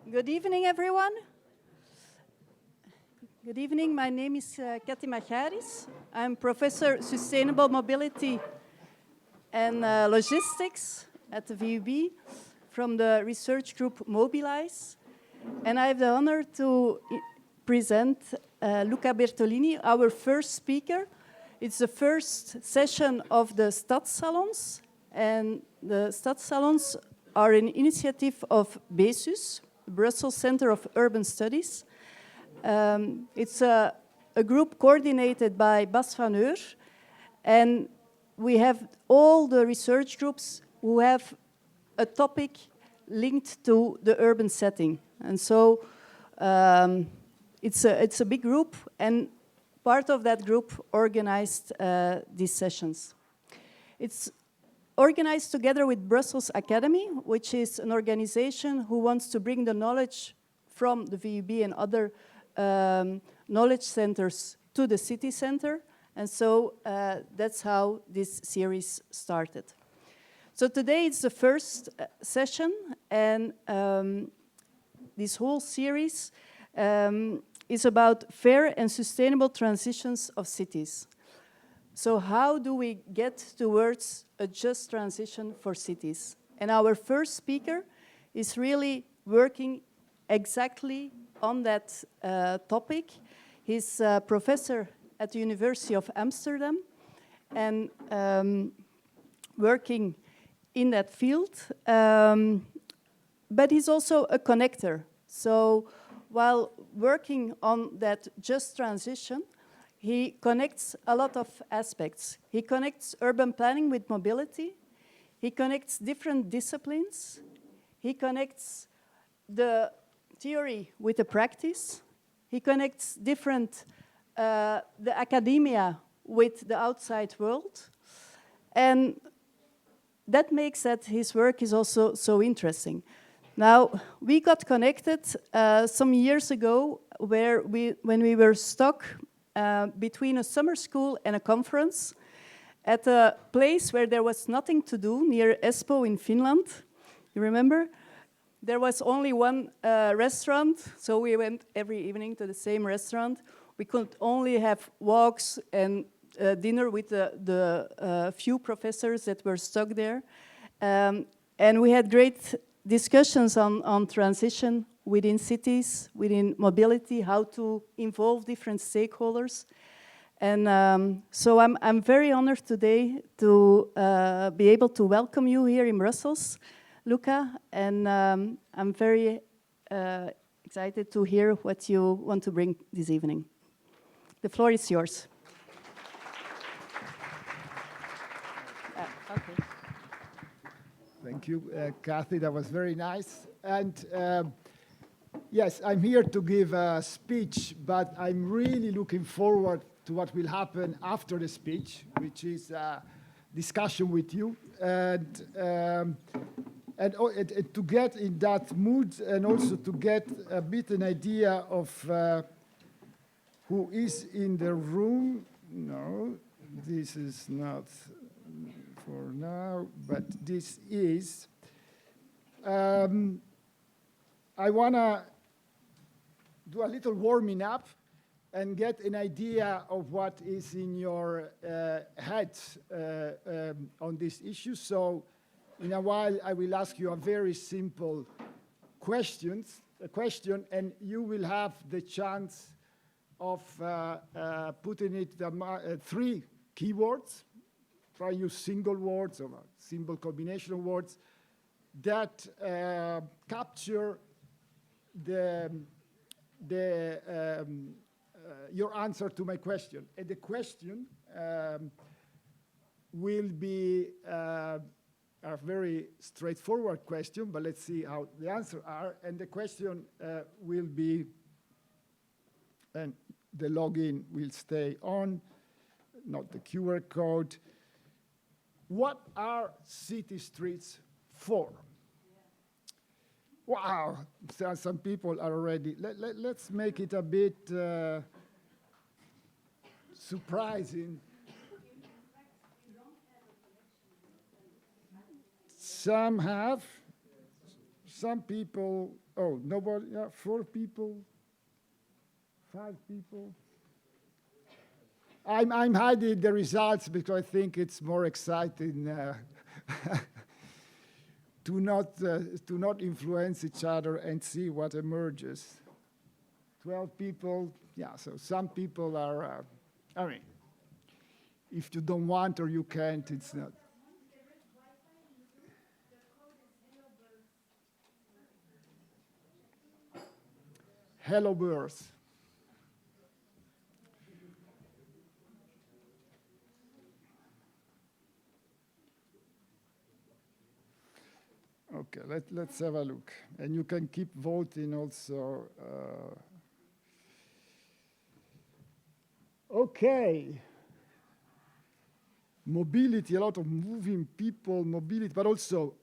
Good evening, everyone. Good evening. My name is Kati Macharis. I'm Professor Sustainable Mobility and Logistics at the VUB from the research group Mobilize. And I have the honor to present Luca Bertolini, our first speaker. It's the first session of the Stadssalons, and the Stadssalons are an initiative of BESUS, the Brussels Center of Urban Studies. It's a group coordinated by Bas van Eur, and we have all the research groups who have a topic linked to the urban setting. And so it's a big group, and part of that group organized these sessions. It's organized together with Brussels Academy, which is an organization who wants to bring the knowledge from the VUB and other knowledge centers to the city center. And so that's how this series started. So today it's the first session, and this whole series is about fair and sustainable transitions of cities. So how do we get towards a just transition for cities? And our first speaker is really working exactly on that topic. He's a professor at the University of Amsterdam and working in that field. But he's also a connector. So while working on that just transition, he connects a lot of aspects. He connects urban planning with mobility. He connects different disciplines. He connects the theory with the practice. He connects the academia with the outside world. And that makes that his work is also so interesting. Now, we got connected some years ago when we were stuck between a summer school and a conference at a place where there was nothing to do near Espoo in Finland. You remember? There was only one restaurant, so we went every evening to the same restaurant. We could only have walks and dinner with the few professors that were stuck there. And we had great discussions on transition within cities, within mobility, how to involve different stakeholders. And so I'm very honored today to be able to welcome you here in Brussels, Luca, and I'm very excited to hear what you want to bring this evening. The floor is yours. Okay. Thank you, Kathy. That was very nice. And yes, I'm here to give a speech, but I'm really looking forward to what will happen after the speech, which is a discussion with you. And to get in that mood, and also to get a bit an idea of who is in the room. No, this is not for now, but this is. I want to do a little warming up and get an idea of what is in your heads on this issue. So in a while, I will ask you a very simple question, and you will have the chance of putting it three keywords. Try use single words or a simple combination of words that capture your answer to my question. And the question will be a very straightforward question, but let's see how the answers are. And the question will be, and the login will stay on, not the QR code. What are city streets for? Wow, some people are already. Let's make it a bit surprising. Some have, some people Oh, nobody, yeah, 4 people, 5 people. I'm hiding the results because I think it's more exciting to not influence each other and see what emerges. 12 people, yeah, so some people are, I mean, if you don't want or you can't, it's not. Hello, birds. Okay, let's have a look. And you can keep voting also. Okay. Mobility, a lot of moving people, mobility, but also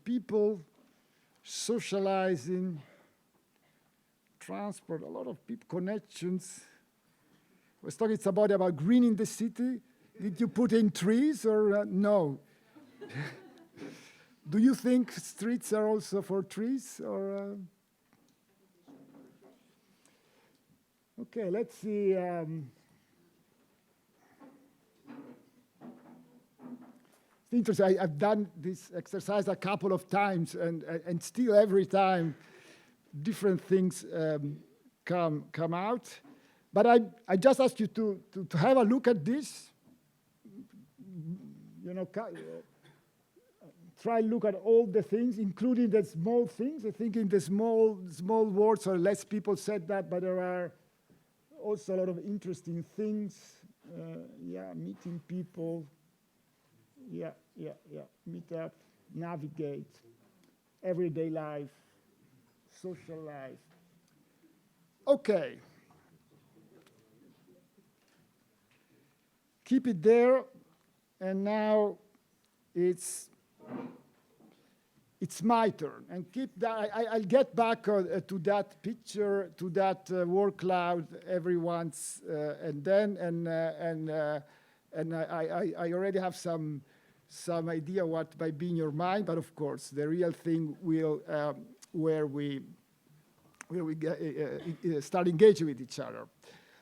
people, socializing, transport, a lot of people, connections. I was talking about greening the city. Did you put in trees or no? Do you think streets are also for trees or? Okay, let's see. It's interesting. I've done this exercise a couple of times, and still every time different things come out. But I just ask you to have a look at this. You know, try to look at all the things, including the small things. I think in the small words, or less people said that, but there are also a lot of interesting things. Yeah, meeting people. Yeah. Meet up, navigate, everyday life, social life. Okay. Keep it there, and now it's my turn. And keep that. I'll get back to that picture, to that word cloud every once and then, and I already have some idea what might be in your mind, but of course the real thing will where we start engaging with each other.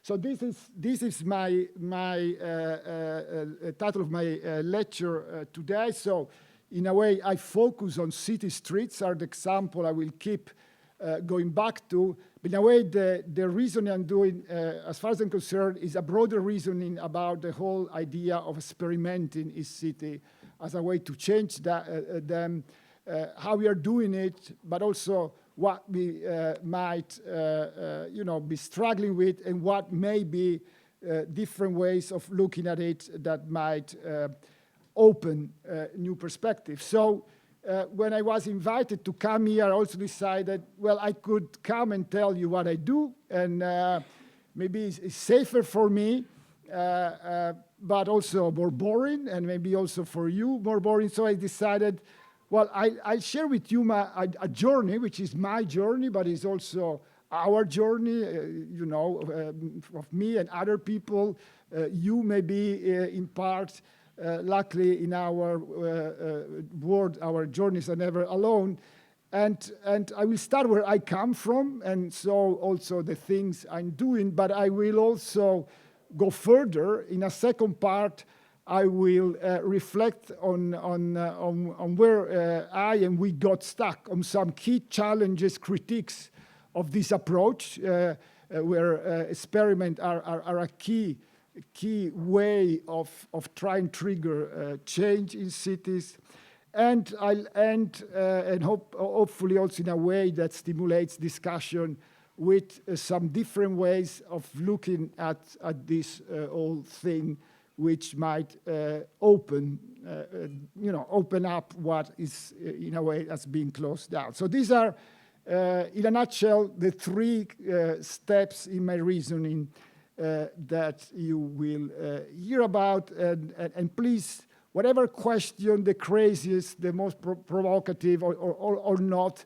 So this is my title of my lecture today. So in a way, I focus on city streets are the example I will keep going back to. But in a way, the reasoning I'm doing, as far as I'm concerned, is a broader reasoning about the whole idea of experimenting in city as a way to change them, how we are doing it, but also what we might be struggling with, and what may be different ways of looking at it that might open new perspectives. So when I was invited to come here, I also decided, well, I could come and tell you what I do, and maybe it's safer for me, but also more boring, and maybe also for you more boring. So I decided, well, I'll share with you a journey, which is my journey, but is also our journey, of me and other people. You may be in part. Luckily, in our world, our journeys are never alone. And I will start where I come from, and so also the things I'm doing, but I will also go further. In a second part, I will reflect on where I and we got stuck, on some key challenges, critiques of this approach, where experiments are a key way of trying to trigger change in cities. And I'll end, and hopefully also in a way that stimulates discussion with some different ways of looking at this whole thing, which might open up what is, in a way, has been closed down. So these are, in a nutshell, the 3 steps in my reasoning that you will hear about. And please, whatever question, the craziest, the most provocative or not,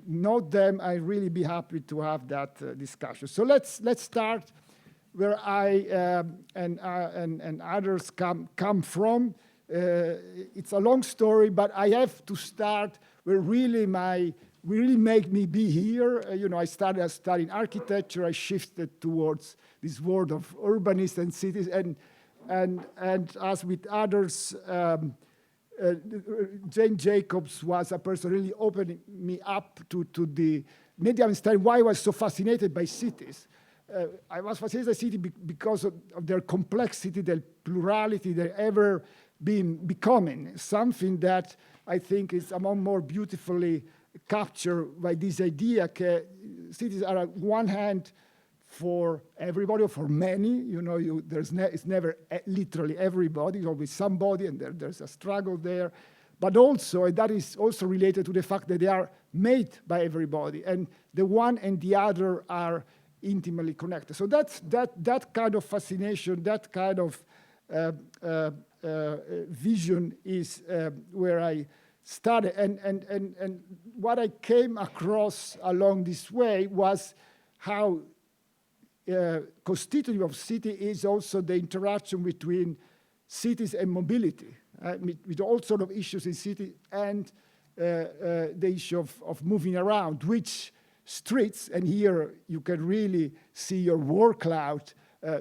note them. I'd really be happy to have that discussion. So let's start where I and others come from. It's a long story, but I have to start where really my really made me be here. I started studying architecture. I shifted towards this world of urbanists and cities, and as with others, Jane Jacobs was a person really opening me up to the maybe understand why I was so fascinated by cities. I was fascinated by cities because of their complexity, their plurality, their ever becoming, something that I think is among more beautifully captured by this idea that cities are on one hand for everybody or for many. It's never literally everybody, it's always somebody, and there's a struggle there. But also, and that is also related to the fact that they are made by everybody, and the one and the other are intimately connected. So that kind of fascination, that kind of vision is where I started. And what I came across along this way was how constitutive of city is also the interaction between cities and mobility, with all sorts of issues in city, and the issue of moving around, which streets, and here you can really see your word cloud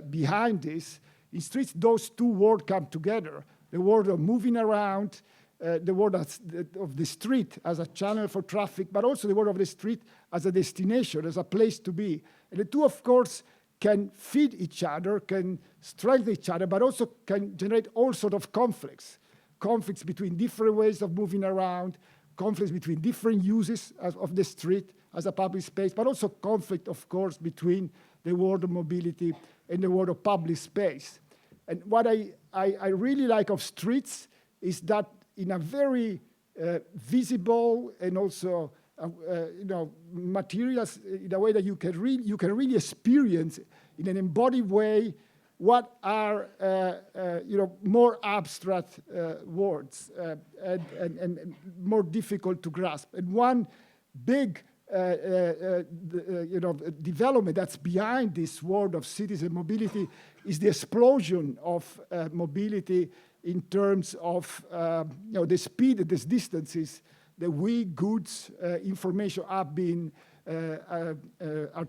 behind this. In streets, those two words come together. The word of moving around, the word of the street as a channel for traffic, but also the word of the street as a destination, as a place to be. And the two, of course, can feed each other, can strengthen each other, but also can generate all sorts of conflicts. Conflicts between different ways of moving around, conflicts between different uses of the street as a public space, but also conflict, of course, between the world of mobility and the world of public space. And what I really like of streets is that in a very visible and also materials, in a way that you can really experience in an embodied way what are more abstract words and more difficult to grasp. And one big development that's behind this world of cities and mobility is the explosion of mobility in terms of the speed and the distances that we, goods, information are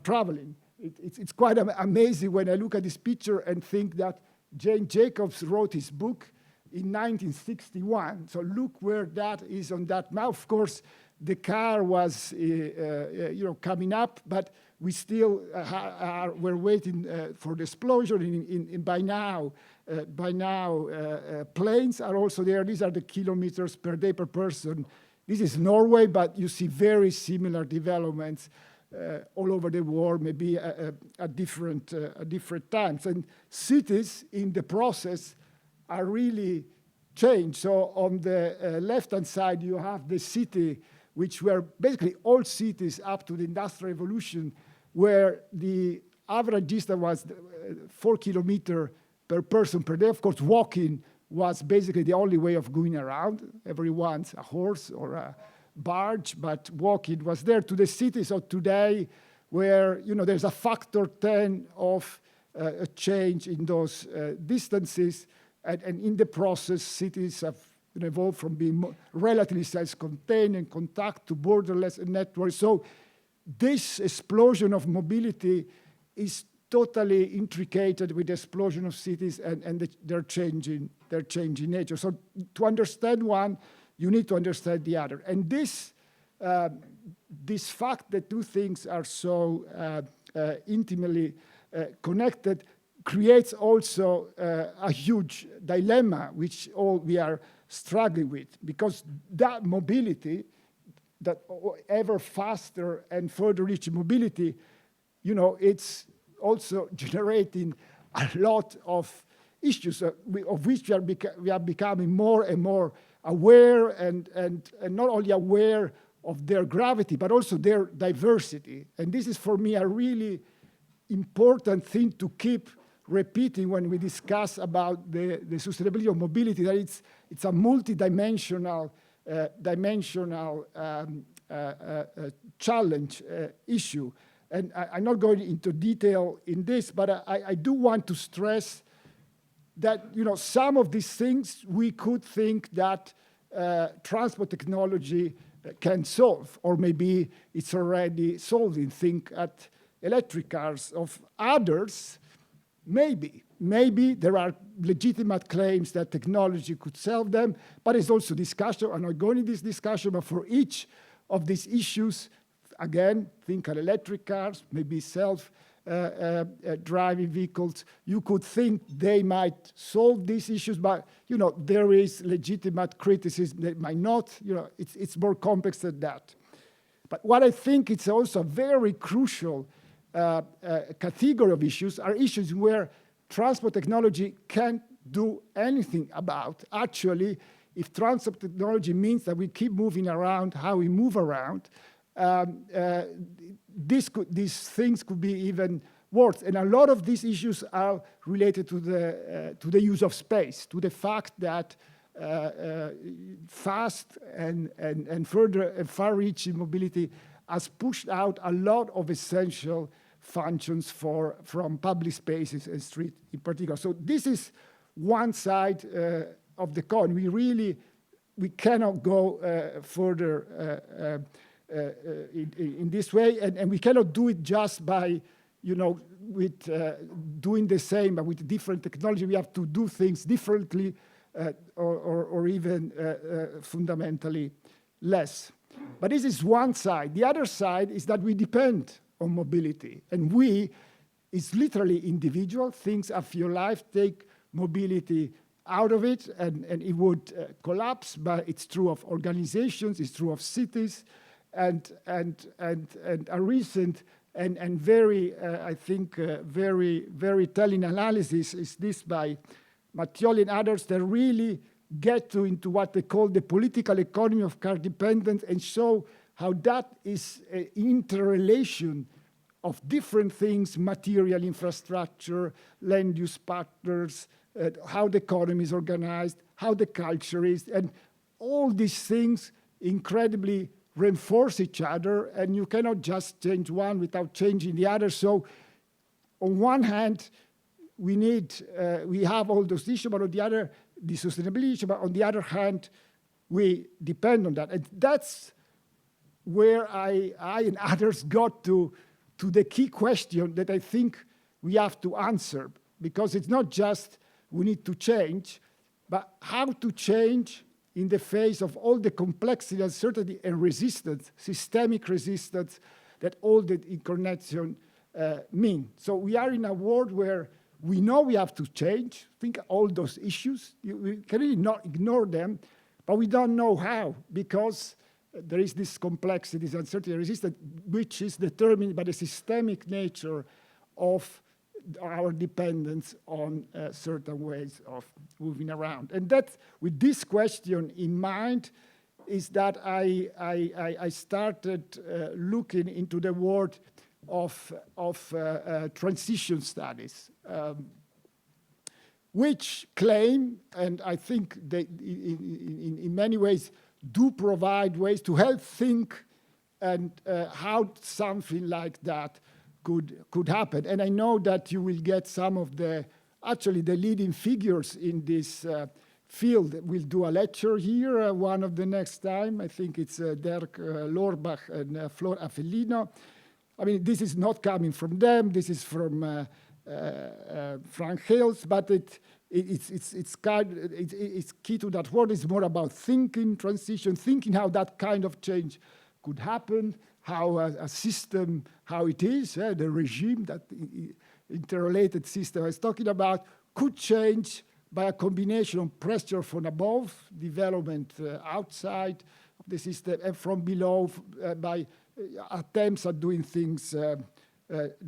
traveling. It's quite amazing when I look at this picture and think that Jane Jacobs wrote his book in 1961. So look where that is on that map. Of course, the car was coming up, but we still we're waiting for the explosion. By now, planes are also there. These are the kilometers per day per person. This is Norway, but you see very similar developments all over the world, maybe at different times. And cities in the process are really changed. So on the left-hand side, you have the city, which were basically all cities up to the Industrial Revolution, where the average distance was 4 kilometers per person per day. Of course, walking was basically the only way of going around. Everyone's a horse or a barge, but walking was there. To the cities of today, where there's a factor 10 of a change in those distances, and in the process, cities have evolved from being relatively self-contained and contact to borderless networks. So this explosion of mobility is totally intricated with the explosion of cities and their changing nature. So to understand one, you need to understand the other. And this fact that two things are so intimately connected creates also a huge dilemma, which all we are struggling with, because that mobility, that ever faster and further reaching mobility, it's also generating a lot of issues of which we are becoming more and more aware, and not only aware of their gravity, but also their diversity. And this is, for me, a really important thing to keep repeating when we discuss about the sustainability of mobility, that it's a multidimensional challenge issue. And I'm not going into detail in this, but I do want to stress that some of these things we could think that transport technology can solve, or maybe it's already solving. Think at electric cars of others. Maybe there are legitimate claims that technology could solve them, but it's also discussion. I'm not going into this discussion, but for each of these issues, again, think at electric cars, maybe self-driving vehicles. You could think they might solve these issues, but there is legitimate criticism that might not. It's more complex than that. But what I think it's also a very crucial category of issues are issues where transport technology can't do anything about. Actually, if transport technology means that we keep moving around how we move around, these things could be even worse. And a lot of these issues are related to the use of space, to the fact that fast and further and far-reaching mobility has pushed out a lot of essential functions from public spaces and street in particular. So this is one side of the coin. We cannot go further in this way, and we cannot do it just by with doing the same but with different technology. We have to do things differently or even fundamentally less. But this is one side. The other side is that we depend on mobility, and it's literally individual things of your life. Take mobility out of it, and it would collapse. But it's true of organizations, it's true of cities, and a recent and very I think very telling analysis is this by Mattioli and others that really get into what they call the political economy of car dependence and show how that is an interrelation of different things: material infrastructure, land use partners, how the economy is organized, how the culture is, and all these things incredibly reinforce each other, and you cannot just change one without changing the other. So on one hand, we have all those issues, but on the other, the sustainability issue, but on the other hand, we depend on that. And that's where I and others got to the key question that I think we have to answer, because it's not just we need to change, but how to change in the face of all the complexity, uncertainty, and resistance, systemic resistance that all the interconnection mean. So we are in a world where we know we have to change. Think all those issues. We can really not ignore them, but we don't know how, because there is this complexity, this uncertainty, resistance, which is determined by the systemic nature of our dependence on certain ways of moving around. And that, with this question in mind, is that I started looking into the world of transition studies, which claim, and I think they in many ways do provide ways to help think and how something like that could happen. And I know that you will get some of the leading figures in this field. We'll do a lecture here one of the next time. I think it's Dirk Loorbach and Flor Avellino. I mean, this is not coming from them. This is from Frank Hales, but it's key to that word. It's more about thinking transition, thinking how that kind of change could happen, how a system, how it is, the regime, that interrelated system I was talking about, could change by a combination of pressure from above, development outside of the system, and from below by attempts at doing things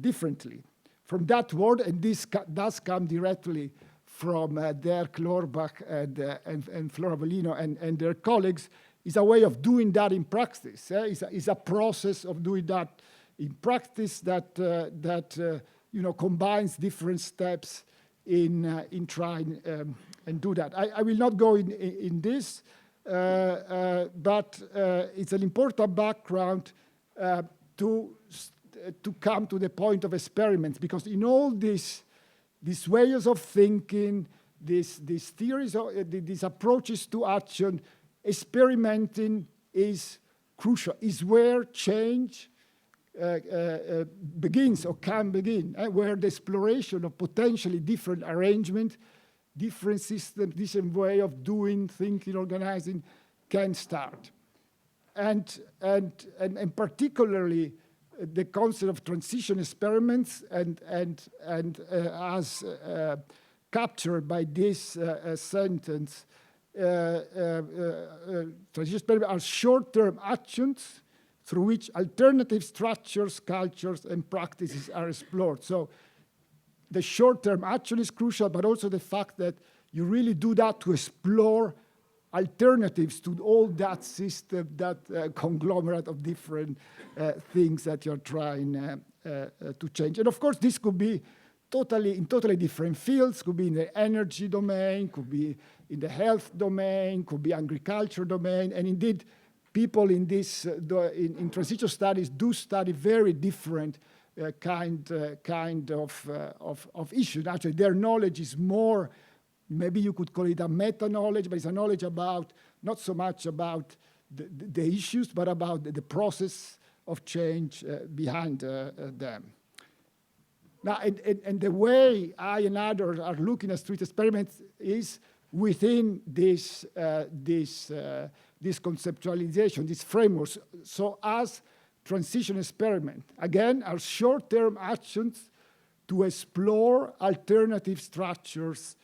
differently. From that word, and this does come directly from Dirk Loorbach and Flor Avellino and their colleagues, is a way of doing that in practice. It's a process of doing that in practice that combines different steps in trying and do that. I will not go in this, but it's an important background to come to the point of experiments, because in all these ways of thinking, these theories, these approaches to action, experimenting is crucial, is where change begins or can begin, where the exploration of potentially different arrangement, different systems, different way of doing, thinking, organizing can start. And particularly the concept of transition experiments and as captured by this sentence, transition experiments are short-term actions through which alternative structures, cultures, and practices are explored. So the short-term action is crucial, but also the fact that you really do that to explore alternatives to all that system, that conglomerate of different things that you're trying to change. And of course, this could be in totally different fields, could be in the energy domain, could be in the health domain, could be agriculture domain, and indeed, people in this in transition studies do study very different kind of issues. Actually, their knowledge is more, maybe you could call it a meta-knowledge, but it's a knowledge about, not so much about the issues, but about the process of change behind them. Now, and the way I and others are looking at street experiments is within this conceptualization, this framework. So as transition experiment, again, are short-term actions to explore alternative structures,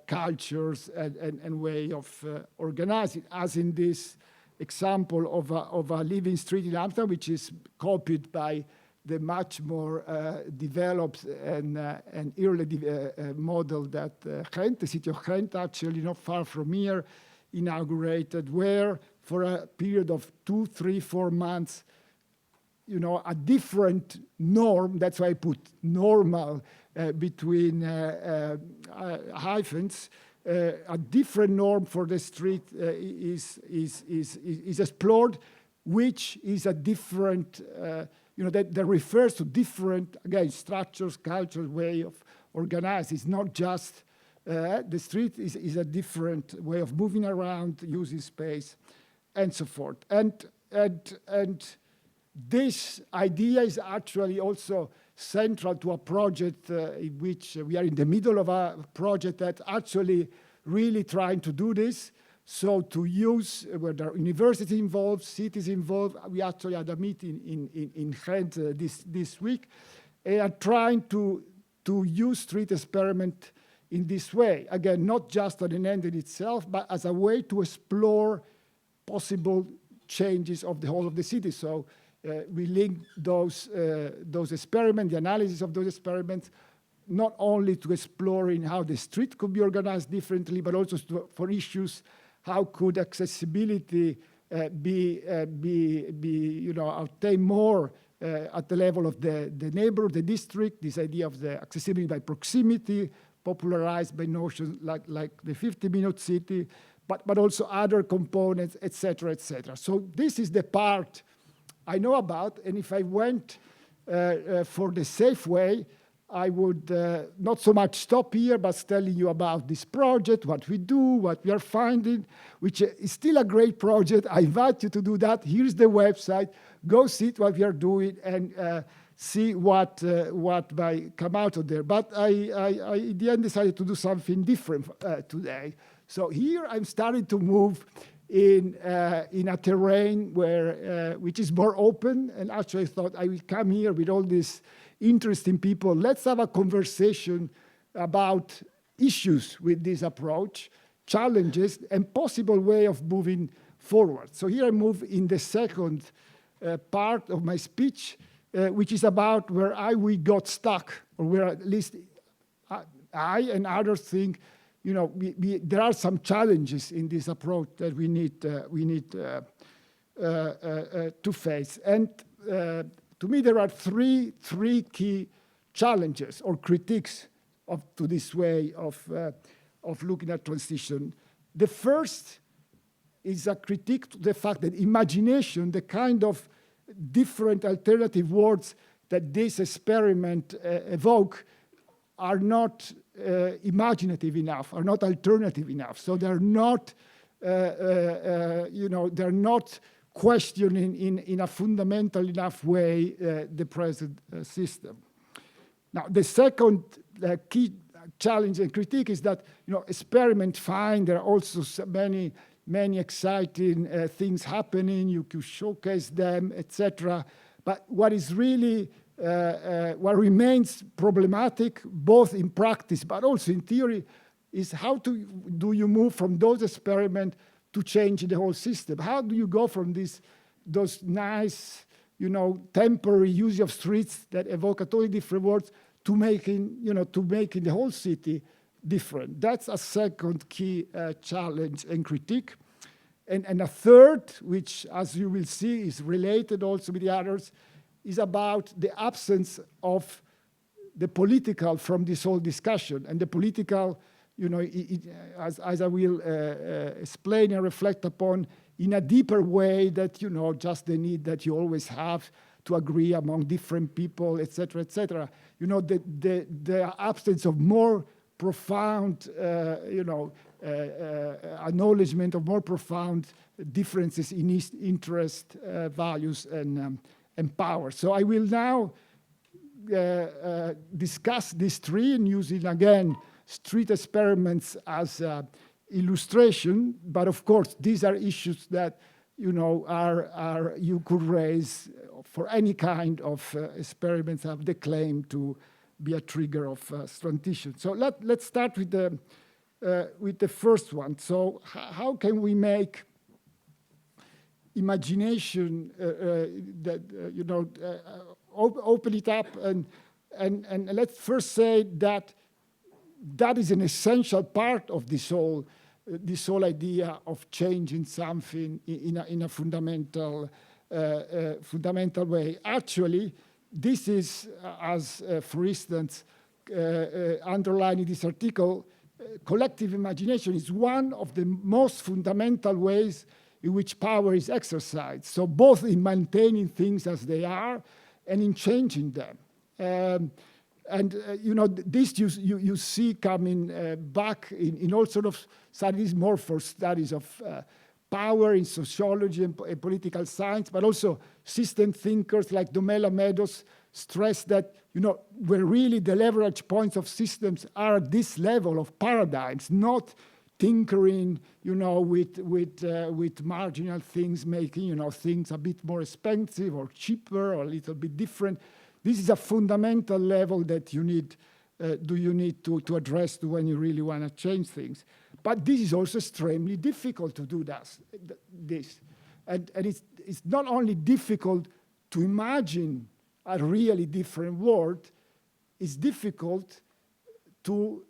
cultures, and way of organizing, as in this example of a living street in Amsterdam, which is copied by the much more developed and early model that Ghent, the city of Ghent, actually not far from here, inaugurated, where for a period of 2, 3, 4 months, you know, a different norm, that's why I put normal between hyphens, a different norm for the street is explored, which is a different, you know, that refers to different, again, structures, cultures, way of organizing. It's not just, the street is a different way of moving around, using space, and so forth. And this idea is actually also central to a project in which we are in the middle of a project that actually really trying to do this. So to use, where there are universities involved, cities involved, we actually had a meeting in Ghent this week, and are trying to use street experiment in this way. Again, not just an end in itself, but as a way to explore possible changes of the whole of the city. So we link those experiments, the analysis of those experiments, not only to exploring how the street could be organized differently, but also for issues, how could accessibility be you know, obtain more at the level of the neighborhood, the district, this idea of the accessibility by proximity, popularized by notions like the 50-minute city, but also other components, et cetera, et cetera. So this is the part I know about, and if I went for the safe way, I would not so much stop here, but telling you about this project, what we do, what we are finding, which is still a great project. I invite you to do that. Here's the website. Go see what we are doing and see what might come out of there. But I in the end, decided to do something different today. So here I'm starting to move in a terrain where which is more open, and actually I thought I will come here with all these interesting people. Let's have a conversation about issues with this approach, challenges, and possible way of moving forward. So here I move in the second part of my speech, which is about where we got stuck, or where at least I and others think, you know, there are some challenges in this approach that we need to face. And to me, there are three key challenges or critiques to this way of looking at transition. The first is a critique to the fact that imagination, the kind of different alternative words that this experiment evoke, are not imaginative enough, are not alternative enough. So they're not, you know, they're not questioning in a fundamental enough way the present system. Now, the second key challenge and critique is that, experiment fine, there are also so many exciting things happening, you could showcase them, etc. But what is really, what remains problematic, both in practice but also in theory, is how do you move from those experiments to change the whole system? How do you go from those nice, temporary use of streets that evoke a totally different words to making the whole city different? That's a second key challenge and critique. And a third, which, as you will see, is related also with the others, is about the absence of the political from this whole discussion. And the political, as I will explain and reflect upon in a deeper way that, just the need that you always have to agree among different people, etc., etc. The absence of more profound, acknowledgement of more profound differences in interest, values, and power. So I will now discuss these three and using, again, street experiments as illustration. But of course, these are issues that, you could raise for any kind of experiments have the claim to be a trigger of transition. So let's start with the first one. So how can we make imagination open it up and let's first say that is an essential part of this whole idea of changing something in a fundamental way. Actually, this is, as for instance, underlined in this article, collective imagination is one of the most fundamental ways in which power is exercised. So both in maintaining things as they are and in changing them. This you see coming back in all sort of studies, more for studies of power in sociology and political science, but also system thinkers like Domela Meadows stress that, where really the leverage points of systems are at this level of paradigms, not tinkering, with marginal things, making, things a bit more expensive or cheaper or a little bit different. This is a fundamental level that you need to address when you really want to change things. But this is also extremely difficult to do this. And it's not only difficult to imagine a really different world, it's difficult to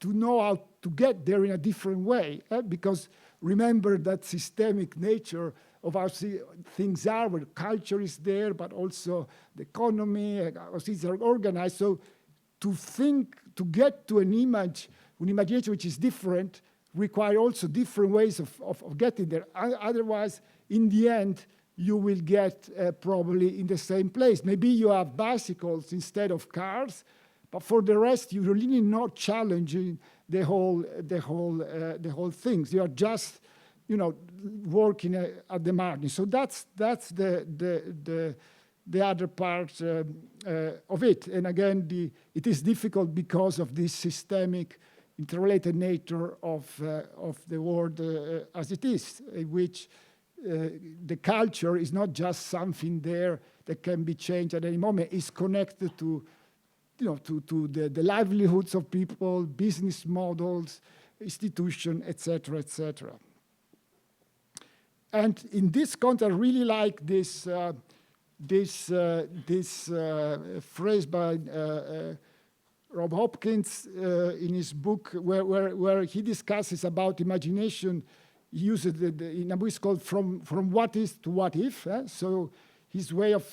know how to get there in a different way. Because remember that systemic nature of how things are, where culture is there, but also the economy, how things are organized. So to get to an imagination which is different, require also different ways of getting there. Otherwise, in the end, you will get probably in the same place. Maybe you have bicycles instead of cars, but for the rest, you're really not challenging the whole things. You are just, working at the margin. So that's the other part of it. And again, it is difficult because of this systemic, interrelated nature of the world as it is, in which the culture is not just something there that can be changed at any moment. It's connected to the livelihoods of people, business models, institutions, etc., etc. And in this context, I really like this phrase by Rob Hopkins in his book, where he discusses about imagination. He uses it in a book called "From What Is to What If." So his way of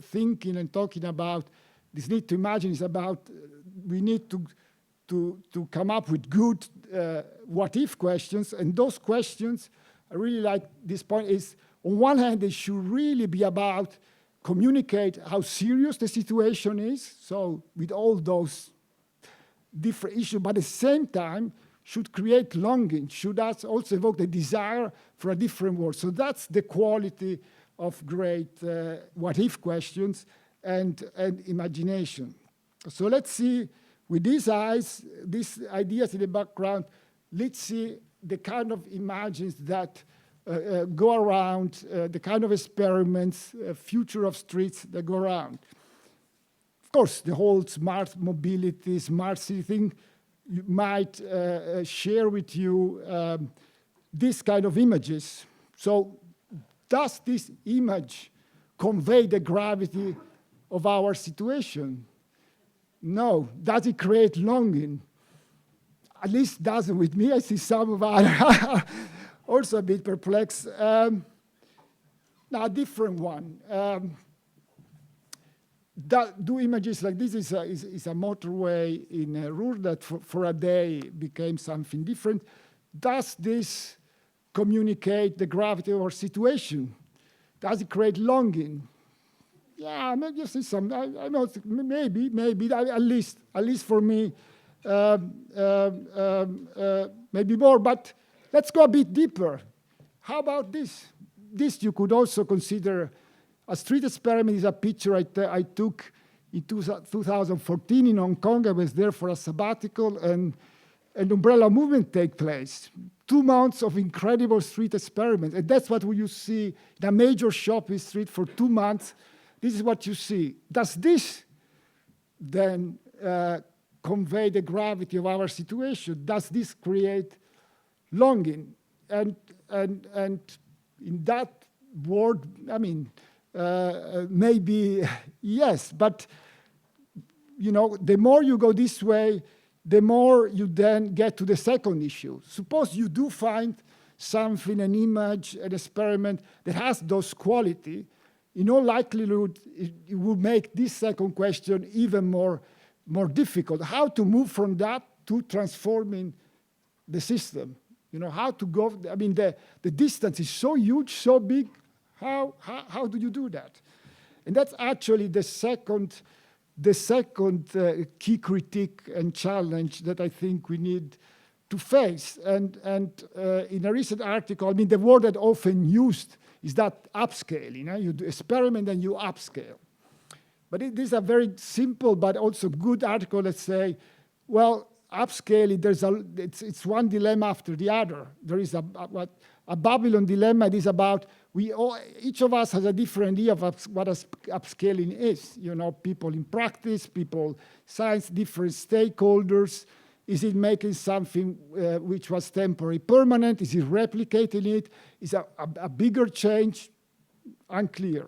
thinking and talking about this need to imagine is about we need to come up with good what if questions, and those questions, I really like this point, is on one hand they should really be about communicate how serious the situation is, so with all those different issues, but at the same time should create longing, should also evoke the desire for a different world. So that's the quality of great what-if questions and imagination. So let's see, with these eyes, these ideas in the background, let's see the kind of images that go around, the kind of experiments, future of streets that go around. Of course, the whole smart mobility, smart city thing might share with you this kind of images. So does this image convey the gravity of our situation? No. Does it create longing? At least doesn't with me. I see some of us also a bit perplexed. Now, a different one. Do images like this is a motorway in Ruhr that for a day became something different. Does this communicate the gravity of our situation? Does it create longing? Yeah, maybe you see some. I know maybe at least for me, maybe more. But let's go a bit deeper. How about this? This you could also consider a street experiment. Is a picture I took in 2014 in Hong Kong. I was there for a sabbatical, and an umbrella movement take place. 2 months of incredible street experiment, and that's what you see in a major shopping street for 2 months. This is what you see. Does this then convey the gravity of our situation? Does this create longing? And in that word, I mean, maybe yes, but you know, the more you go this way, the more you then get to the second issue. Suppose you do find something, an image, an experiment that has those qualities. In all likelihood, it will make this second question even more difficult. How to move from that to transforming the system? You know, how to go, I mean, the distance is so huge, so big. How do you do that? And that's actually the second key critique and challenge that I think we need to face. And in a recent article, I mean, the word that often used is that upscale. You know, you do experiment and you upscale. But it is a very simple but also good article that say, well, upscaling, it's one dilemma after the other. There is a Babylon dilemma. It is about each of us has a different idea of what upscaling is. You know, people in practice, people science, different stakeholders. Is it making something which was temporary permanent? Is it replicating it? Is a bigger change? Unclear.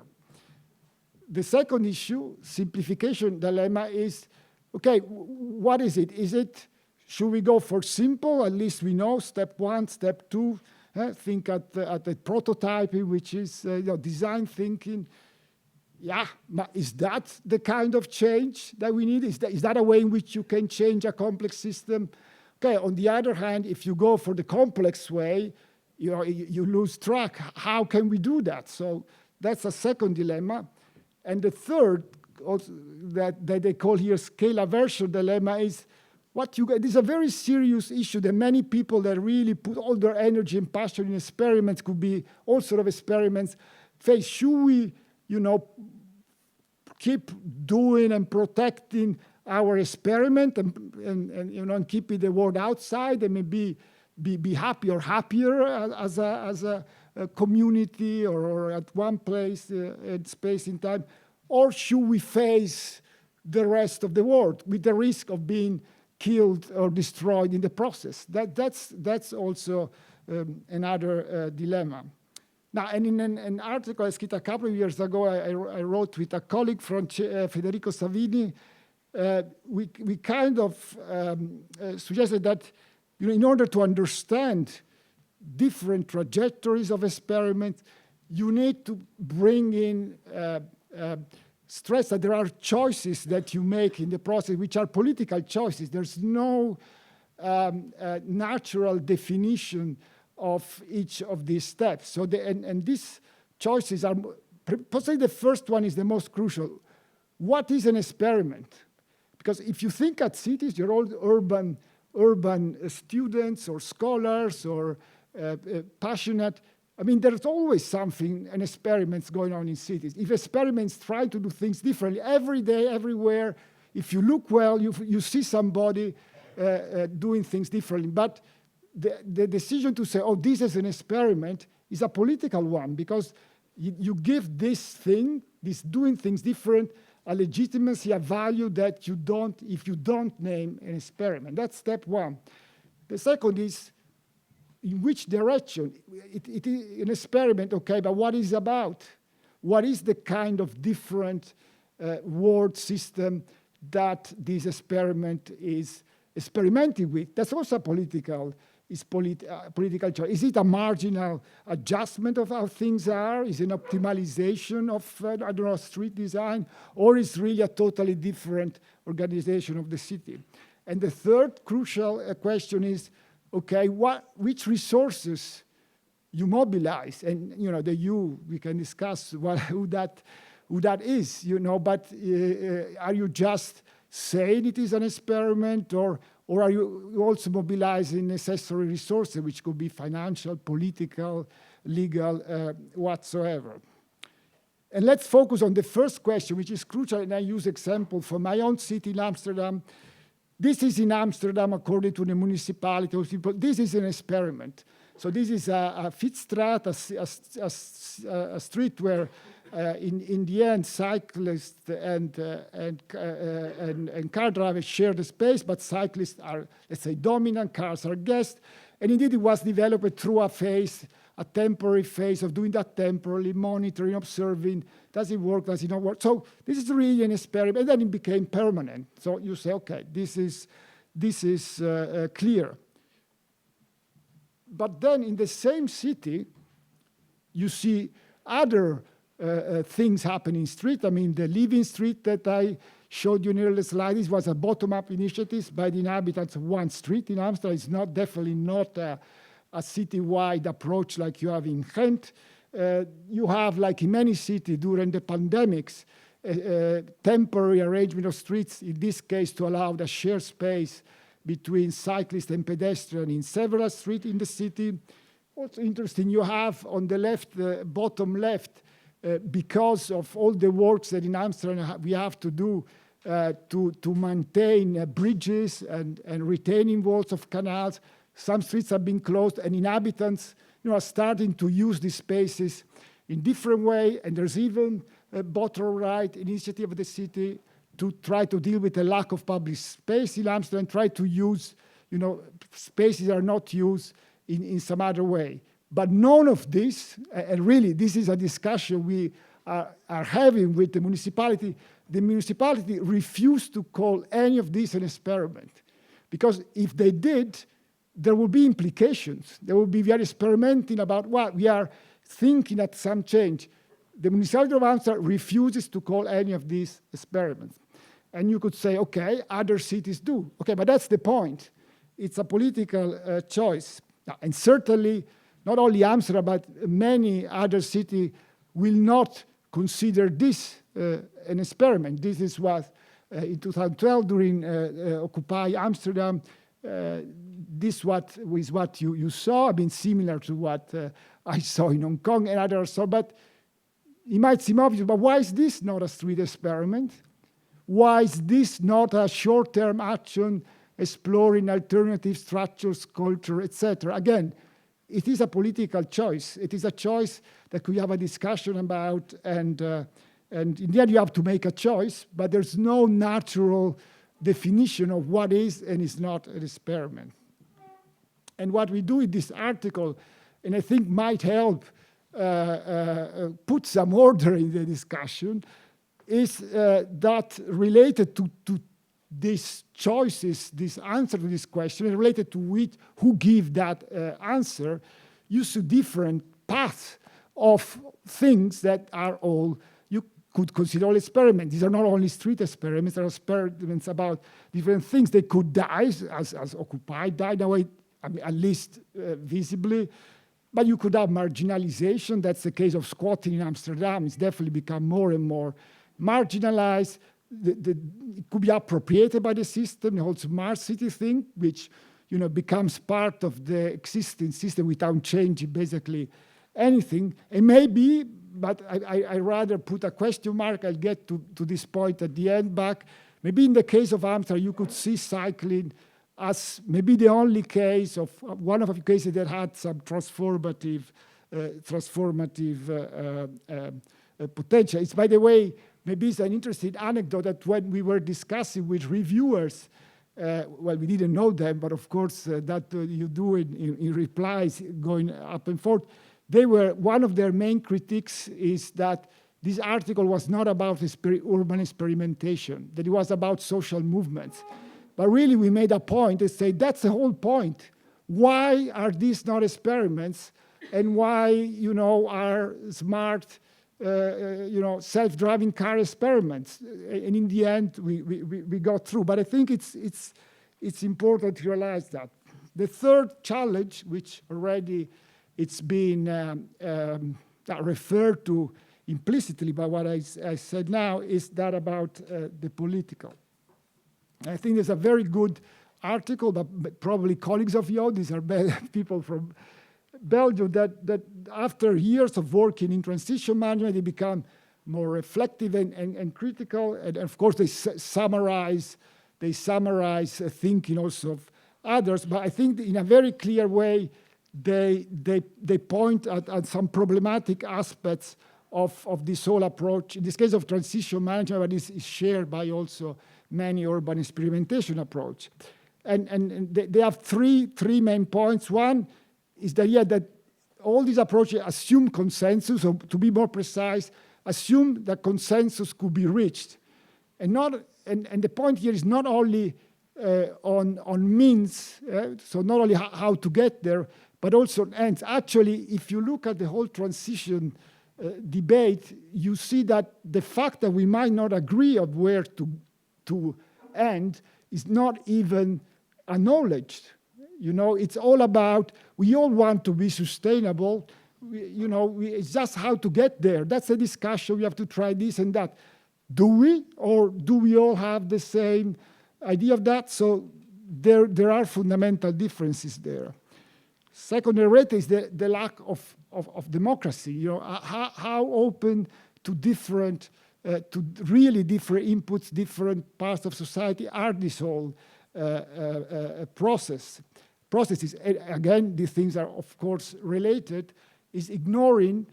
The second issue, simplification dilemma, is, okay, what is it? Should we go for simple? At least we know step one, step two. Think at the prototyping, which is design thinking. Yeah, is that the kind of change that we need? Is that a way in which you can change a complex system? Okay, on the other hand, if you go for the complex way, you lose track. How can we do that? So that's a second dilemma. And the third, also, that they call here scale aversion dilemma, is it is a very serious issue that many people that really put all their energy and passion in experiments, could be all sort of experiments, face. Should we, keep doing and protecting our experiment and keeping the world outside and maybe be happier as a community or at one place in space in time? Or should we face the rest of the world with the risk of being killed or destroyed in the process? That's also another dilemma. Now, and in an article I sketched a couple of years ago, I wrote with a colleague from Federico Savini. We kind of suggested that in order to understand different trajectories of experiments, you need to bring in stress that there are choices that you make in the process, which are political choices. There's no natural definition of each of these steps. So and these choices are, possibly the first one is the most crucial. What is an experiment? Because if you think at cities, your old urban urban students or scholars or passionate. I mean, there's always something, an experiments going on in cities. If experiments try to do things differently, every day, everywhere, if you look well, you see somebody doing things differently. But the decision to say, oh, this is an experiment, is a political one, because you give this thing, this doing things different, a legitimacy, a value that you don't, if you don't name an experiment. That's step one. The second is, in which direction? It is an experiment, okay, but what is it about? What is the kind of different world system that this experiment is experimenting with? That's also a political choice. Is it a marginal adjustment of how things are? Is it an optimization of, I don't know, street design? Or is really a totally different organization of the city? And the third crucial question is, okay, which resources you mobilize? And, you know, we can discuss who that is, you know, but are you just saying it is an experiment, or are you also mobilizing necessary resources, which could be financial, political, legal, whatsoever? And let's focus on the first question, which is crucial, and I use example from my own city in Amsterdam. This is in Amsterdam, according to the municipality. This is an experiment. So this is a Fietsstraat, a street where in the end, cyclists and car drivers share the space, but cyclists are, let's say, dominant, cars are guests. And indeed, it was developed through a temporary phase of doing that temporarily, monitoring, observing, does it work, does it not work? So this is really an experiment, and then it became permanent. So you say, okay, this is clear. But then in the same city, you see other things happening in street. I mean, the living street that I showed you in the earlier slide, this was a bottom-up initiative by the inhabitants of one street in Amsterdam. It's definitely not a city-wide approach like you have in Ghent. You have, like in many cities during the pandemics, temporary arrangement of streets, in this case to allow the shared space between cyclists and pedestrians in several streets in the city. Also interesting, you have on the left, bottom left, because of all the works that in Amsterdam we have to do to maintain bridges and retaining walls of canals. Some streets have been closed, and inhabitants, you know, are starting to use these spaces in different way. And there's even a bottom right initiative of the city to try to deal with the lack of public space in Amsterdam, try to use, you know, spaces that are not used in some other way. But none of this, and really this is a discussion we are having with the municipality. The municipality refused to call any of this an experiment, because if they did, there will be implications. There will be, we are experimenting about what we are thinking at some change. The municipality of Amsterdam refuses to call any of these experiments. And you could say, okay, other cities do. Okay, but that's the point. It's a political choice. And certainly, not only Amsterdam, but many other cities will not consider this an experiment. This is what, in 2012, during Occupy Amsterdam, this is what you saw. I mean, similar to what I saw in Hong Kong and others saw. But it might seem obvious, but why is this not a street experiment? Why is this not a short-term action exploring alternative structures, culture, etc.? Again, it is a political choice. It is a choice that we have a discussion about, and in the end you have to make a choice, but there's no natural definition of what is and is not an experiment. And what we do in this article, and I think might help put some order in the discussion, is that related to these choices, this answer to this question, related to who give that answer, you see different paths of things that are all, you could consider all experiments. These are not only street experiments, there are experiments about different things. They could die, as Occupy died away, I mean, at least visibly. But you could have marginalization. That's the case of squatting in Amsterdam. It's definitely become more and more marginalized. it could be appropriated by the system, the whole smart city thing, which becomes part of the existing system without changing basically anything. And maybe, but I rather put a question mark. I'll get to this point at the end back. Maybe in the case of Amsterdam, you could see cycling as maybe the only case of one of the cases that had some transformative potential. It's, by the way, maybe it's an interesting anecdote that when we were discussing with reviewers, well, we didn't know them, but of course that you do in replies going up and forth. One of their main critiques is that this article was not about urban experimentation, that it was about social movements. But really we made a point and say that's the whole point. Why are these not experiments? And why, are smart, self-driving car experiments? And in the end, we got through. But I think it's important to realize that. The third challenge, which already it's been referred to implicitly by what I said now, is that about the political. I think there's a very good article that probably colleagues of yours, these are people from Belgium, that after years of working in transition management, they become more reflective and critical. And of course, they summarize thinking also of others. But I think in a very clear way, they point at some problematic aspects of this whole approach. In this case of transition management, but is shared by also many urban experimentation approach. And they have three main points. One is the idea that all these approaches assume consensus, or to be more precise, assume that consensus could be reached. And the point here is not only on means, so not only how to get there, but also on ends. Actually, if you look at the whole transition debate, you see that the fact that we might not agree on where to end is not even acknowledged. It's all about, we all want to be sustainable. It's just how to get there. That's a discussion. We have to try this and that. Do we? Or do we all have the same idea of that? So there are fundamental differences there. Second rate is the lack of democracy. How open to different, to really different inputs, different parts of society are this whole processes. Again, these things are of course related, is ignoring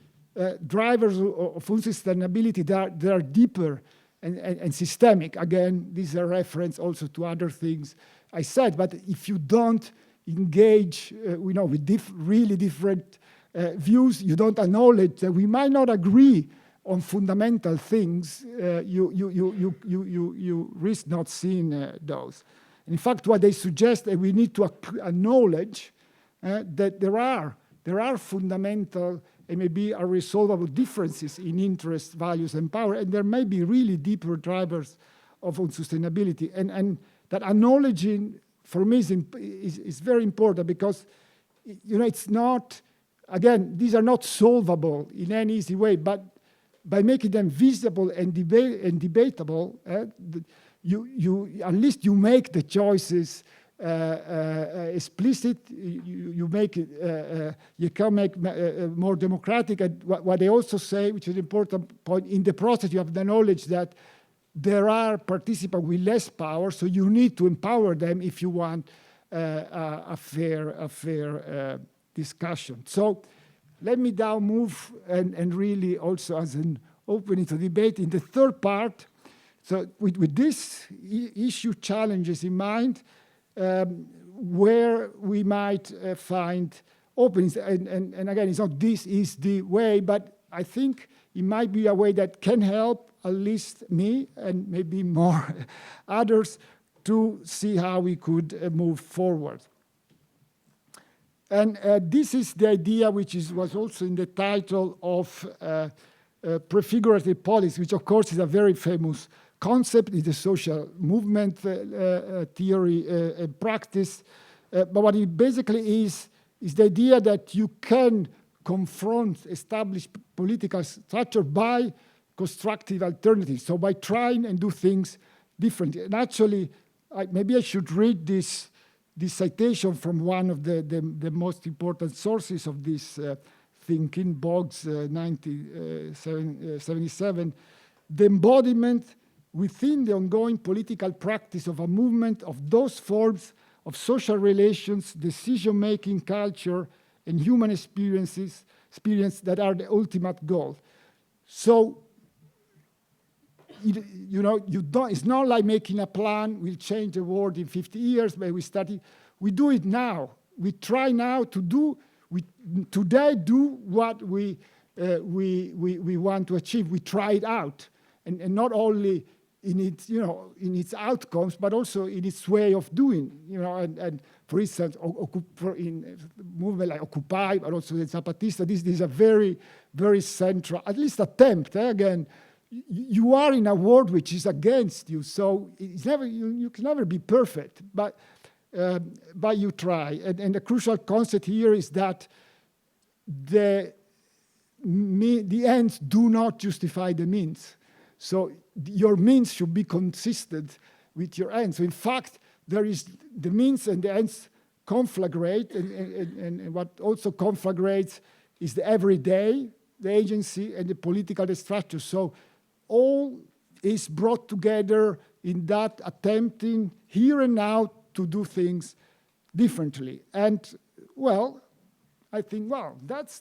drivers of unsustainability that are deeper and systemic. Again, this is a reference also to other things I said, but if you don't engage with really different views, you don't acknowledge that we might not agree on fundamental things, you risk not seeing those. In fact, what they suggest that we need to acknowledge that there are fundamental and maybe unresolvable differences in interests, values, and power, and there may be really deeper drivers of unsustainability. And that acknowledging, for me, is very important because, it's not, again, these are not solvable in any easy way, but by making them visible and debatable, at least you make the choices explicit. You make it. You can make more democratic. And what they also say, which is an important point, in the process, you have the knowledge that there are participants with less power, so you need to empower them if you want a fair discussion. So let me now move and really also as an opening to debate in the third part. So with this issue challenges in mind, where we might find openings, and again, it's not this is the way, but I think it might be a way that can help at least me and maybe more others to see how we could move forward. And this is the idea which was also in the title of prefigurative policy, which of course is a very famous concept. It's a social movement theory and practice. But what it basically is the idea that you can confront established political structure by constructive alternatives. So by trying and do things differently. And actually, maybe I should read this citation from one of the most important sources of this thinking, Boggs, 1977. The embodiment within the ongoing political practice of a movement of those forms of social relations, decision-making culture, and human experience that are the ultimate goal. So, it's not like making a plan will change the world in 50 years, but we do it now. We try now to do, today do what we want to achieve. We try it out, and not only in its, in its outcomes, but also in its way of doing, and for instance, in movement like Occupy, but also the Zapatista, this is a very, very central, at least attempt, again, you are in a world which is against you, so it's never, you can never be perfect, but you try. And the crucial concept here is that the ends do not justify the means. So your means should be consistent with your ends. So in fact, there is the means and the ends conflagrate, and what also conflagrates is the everyday, the agency, and the political structure. So all is brought together in that attempting here and now to do things differently. And well, I think, wow, that's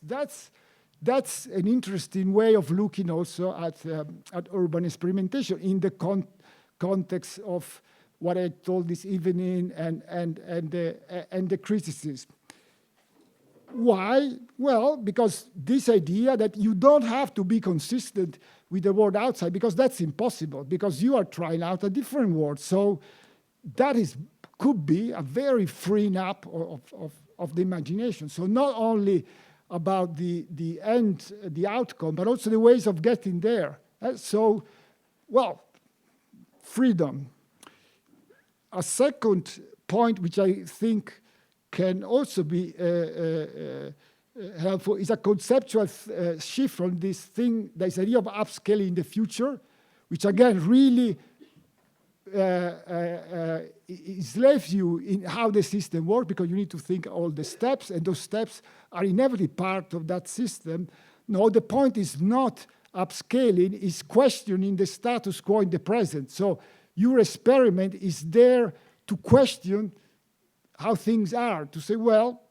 an interesting way of looking also at urban experimentation in the context of what I told this evening and the criticism. Why? Well, because this idea that you don't have to be consistent with the world outside, because that's impossible, because you are trying out a different world. So that could be a very freeing up of the imagination. So not only about the end, the outcome, but also the ways of getting there. So, well, freedom. A second point, which I think can also be helpful, is a conceptual shift from this idea of upscaling in the future, which again really enslaves you in how the system works, because you need to think all the steps, and those steps are inevitably part of that system. No, the point is not upscaling, it's questioning the status quo in the present. So your experiment is there to question how things are, to say, well,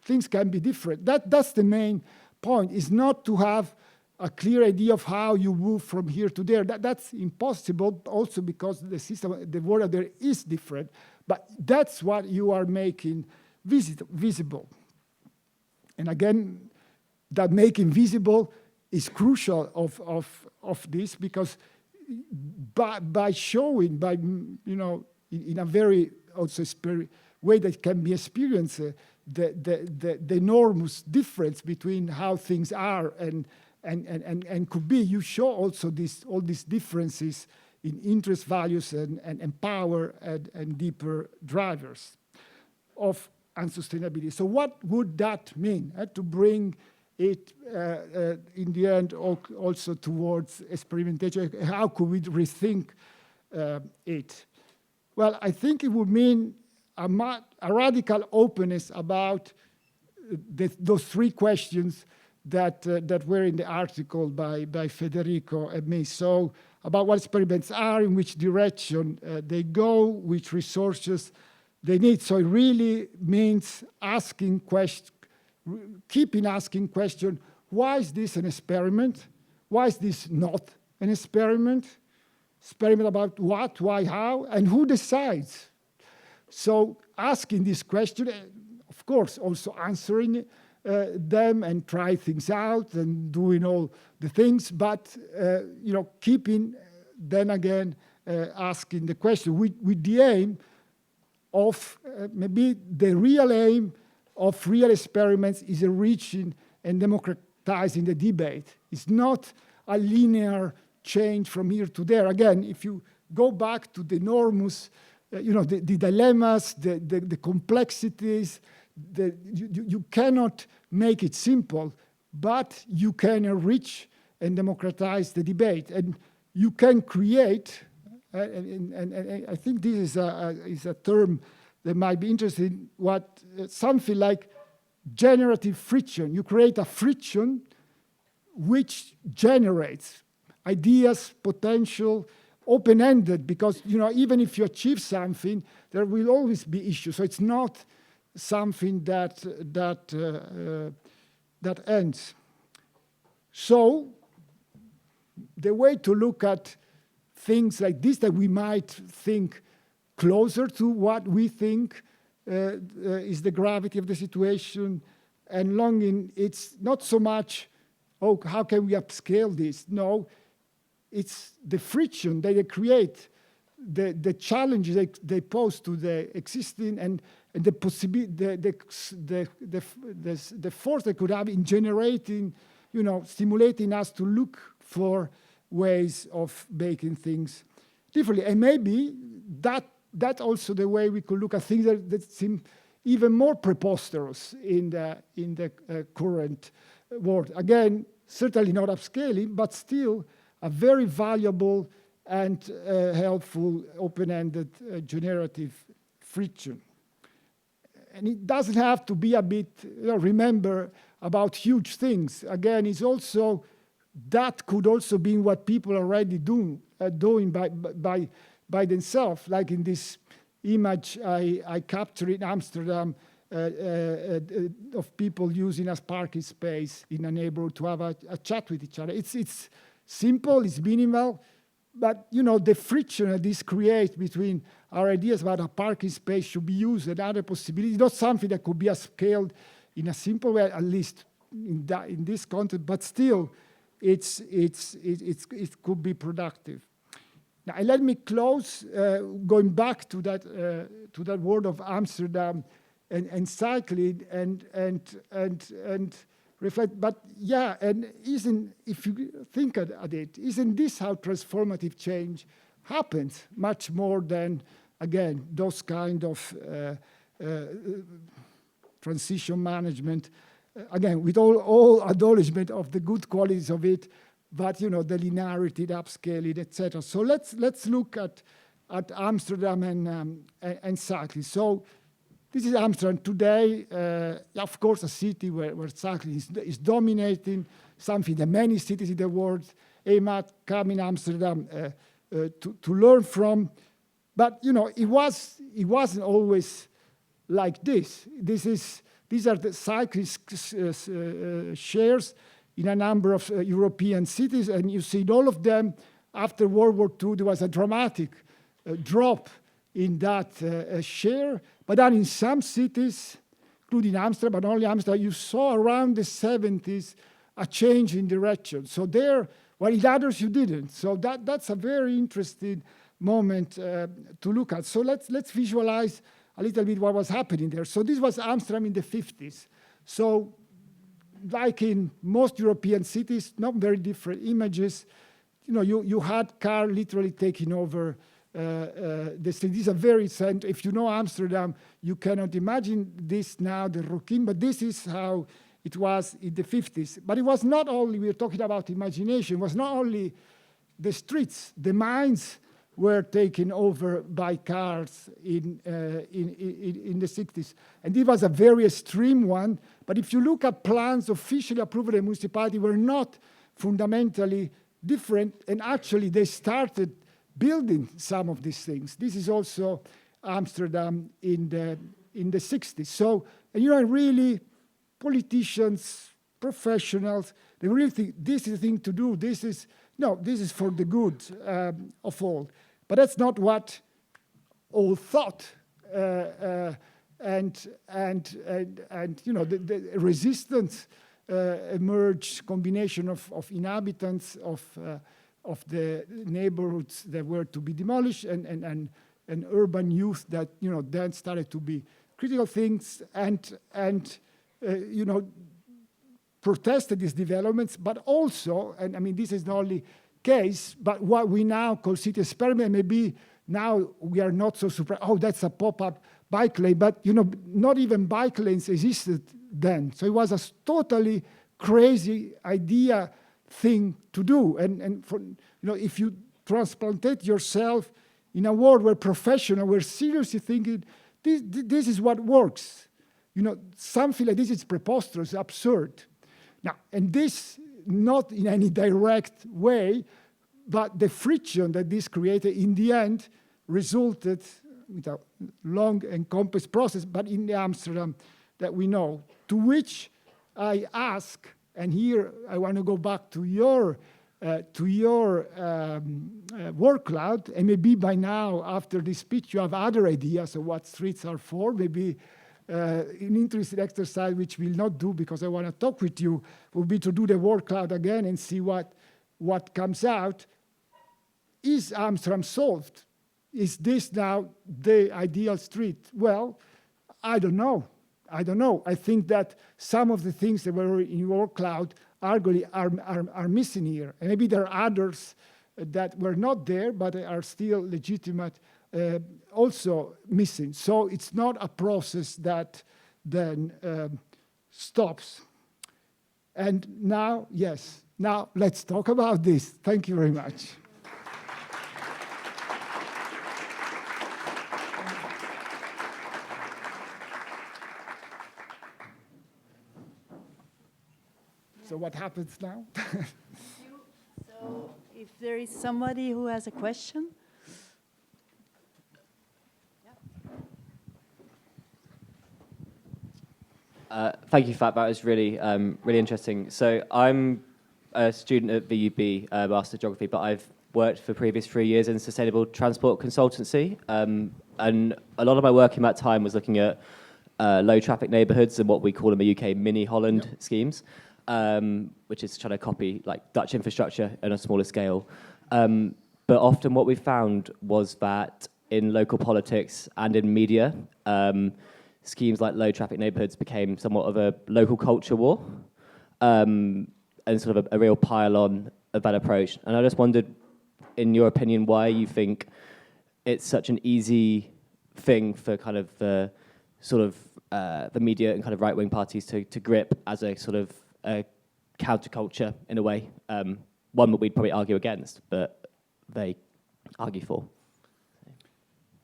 things can be different. That's the main point, is not to have a clear idea of how you move from here to there. That's impossible, also because the system, the world out there is different. But that's what you are making visible. And again, that making visible is crucial of this, because by showing, in a very also way that can be experienced, the enormous difference between how things are and could be. You show also all these differences in interest, values, and power, and deeper drivers of unsustainability. So what would that mean to bring it in the end also towards experimentation? How could we rethink it? Well, I think it would mean a radical openness about those three questions that were in the article by Federico and me. So about what experiments are, in which direction they go, which resources they need. So it really means asking questions, keeping asking questions. Why is this an experiment? Why is this not an experiment? Experiment about what, why, how, and who decides? So asking this question, of course, also answering them and try things out and doing all the things, but keeping then again asking the question with the aim of maybe the real aim of real experiments is enriching and democratizing the debate. It's not a linear change from here to there. Again, if you go back to the enormous, the dilemmas, the complexities, you cannot make it simple, but you can enrich and democratize the debate. And you can create, and I think this is a term that might be interesting, something like generative friction. You create a friction which generates ideas, potential, open-ended, because even if you achieve something, there will always be issues. So it's not something that ends. So the way to look at things like this, that we might think closer to what we think is the gravity of the situation, and longing, it's not so much, oh, how can we upscale this? No, it's the friction that they create, the challenges they pose to the existing, and the possibility, the force they could have in generating, stimulating us to look for ways of making things differently. And maybe that's also the way we could look at things that seem even more preposterous in the current world. Again, certainly not upscaling, but still a very valuable and helpful open-ended generative friction. And it doesn't have to be a bit, remember, about huge things. Again, it's also, that could also be what people are already doing by themselves, like in this image I captured in Amsterdam of people using as parking space in a neighborhood to have a chat with each other. It's simple, it's minimal, but the friction that this creates between our ideas about a parking space should be used and other possibilities, not something that could be scaled in a simple way, at least in this context, but still it could be productive. Now, let me close going back to that word of Amsterdam and cycling and reflect. But yeah, and if you think at it, isn't this how transformative change happens? Much more than, again, those kind of transition management. Again, with all acknowledgement of the good qualities of it, but the linearity, the upscaling, etc. So let's look at Amsterdam and cycling. So this is Amsterdam today. Of course, a city where cycling is dominating, something that many cities in the world aim at, come in Amsterdam to learn from. But it wasn't always like this. These are the cyclist shares in a number of European cities, and you see in all of them, after World War II, there was a dramatic drop in that share. But then in some cities, including Amsterdam, but only Amsterdam, you saw around the 70s a change in direction. So there, while in others you didn't. So that's a very interesting moment to look at. So let's visualize a little bit what was happening there. So this was Amsterdam in the 50s. So like in most European cities, not very different images. You had car literally taking over the city. These are very central. If you know Amsterdam, you cannot imagine this now, the routine, but this is how it was in the 50s. But it was not only, we are talking about imagination, it was not only the streets, the minds were taken over by cars in the 60s. And it was a very extreme one. But if you look at plans officially approved by the municipality, were not fundamentally different. And actually, they started building some of these things. This is also Amsterdam in the 60s. So, and really, politicians, professionals, they really think this is the thing to do. This is for the good of all. But that's not what all thought. And the resistance emerged, combination of inhabitants of the neighborhoods that were to be demolished and urban youth that then started to be critical things and protested these developments, but also, and I mean this is the only case, but what we now call city experiment, maybe now we are not so surprised, oh, that's a pop-up bike lane, but not even bike lanes existed then. So it was a totally crazy idea thing to do. And for, if you transplantate yourself in a world where professionals were seriously thinking, this is what works. Something like this is preposterous, absurd. Now, and this, not in any direct way, but the friction that this created in the end resulted with a long and complex process, but in the Amsterdam that we know, to which I ask, and here I want to go back to your word cloud, and maybe by now, after this speech, you have other ideas of what streets are for. Maybe an interesting exercise, which we'll not do because I want to talk with you, would be to do the word cloud again and see what comes out. Is Amsterdam solved? Is this now the ideal street? Well, I don't know. I think that some of the things that were in your cloud are missing here. And maybe there are others that were not there, but are still legitimate, also missing. So it's not a process that then stops. And now, yes, now let's talk about this. Thank you very much. So what happens now? So if there is somebody who has a question. Thank you, Fat. That was really, really interesting. So I'm a student at VUB, Master Geography, but I've worked for the previous 3 years in sustainable transport consultancy. And a lot of my work in that time was looking at low traffic neighbourhoods and what we call in the UK mini Holland schemes. Which is trying to copy like Dutch infrastructure on a smaller scale. But often what we found was that in local politics and in media, schemes like low traffic neighbourhoods became somewhat of a local culture war, and sort of a real pile-on of that approach. And I just wondered, in your opinion, why you think it's such an easy thing for kind of the sort of the media and kind of right-wing parties to grip as a sort of counterculture in a way, one that we'd probably argue against, but they argue for.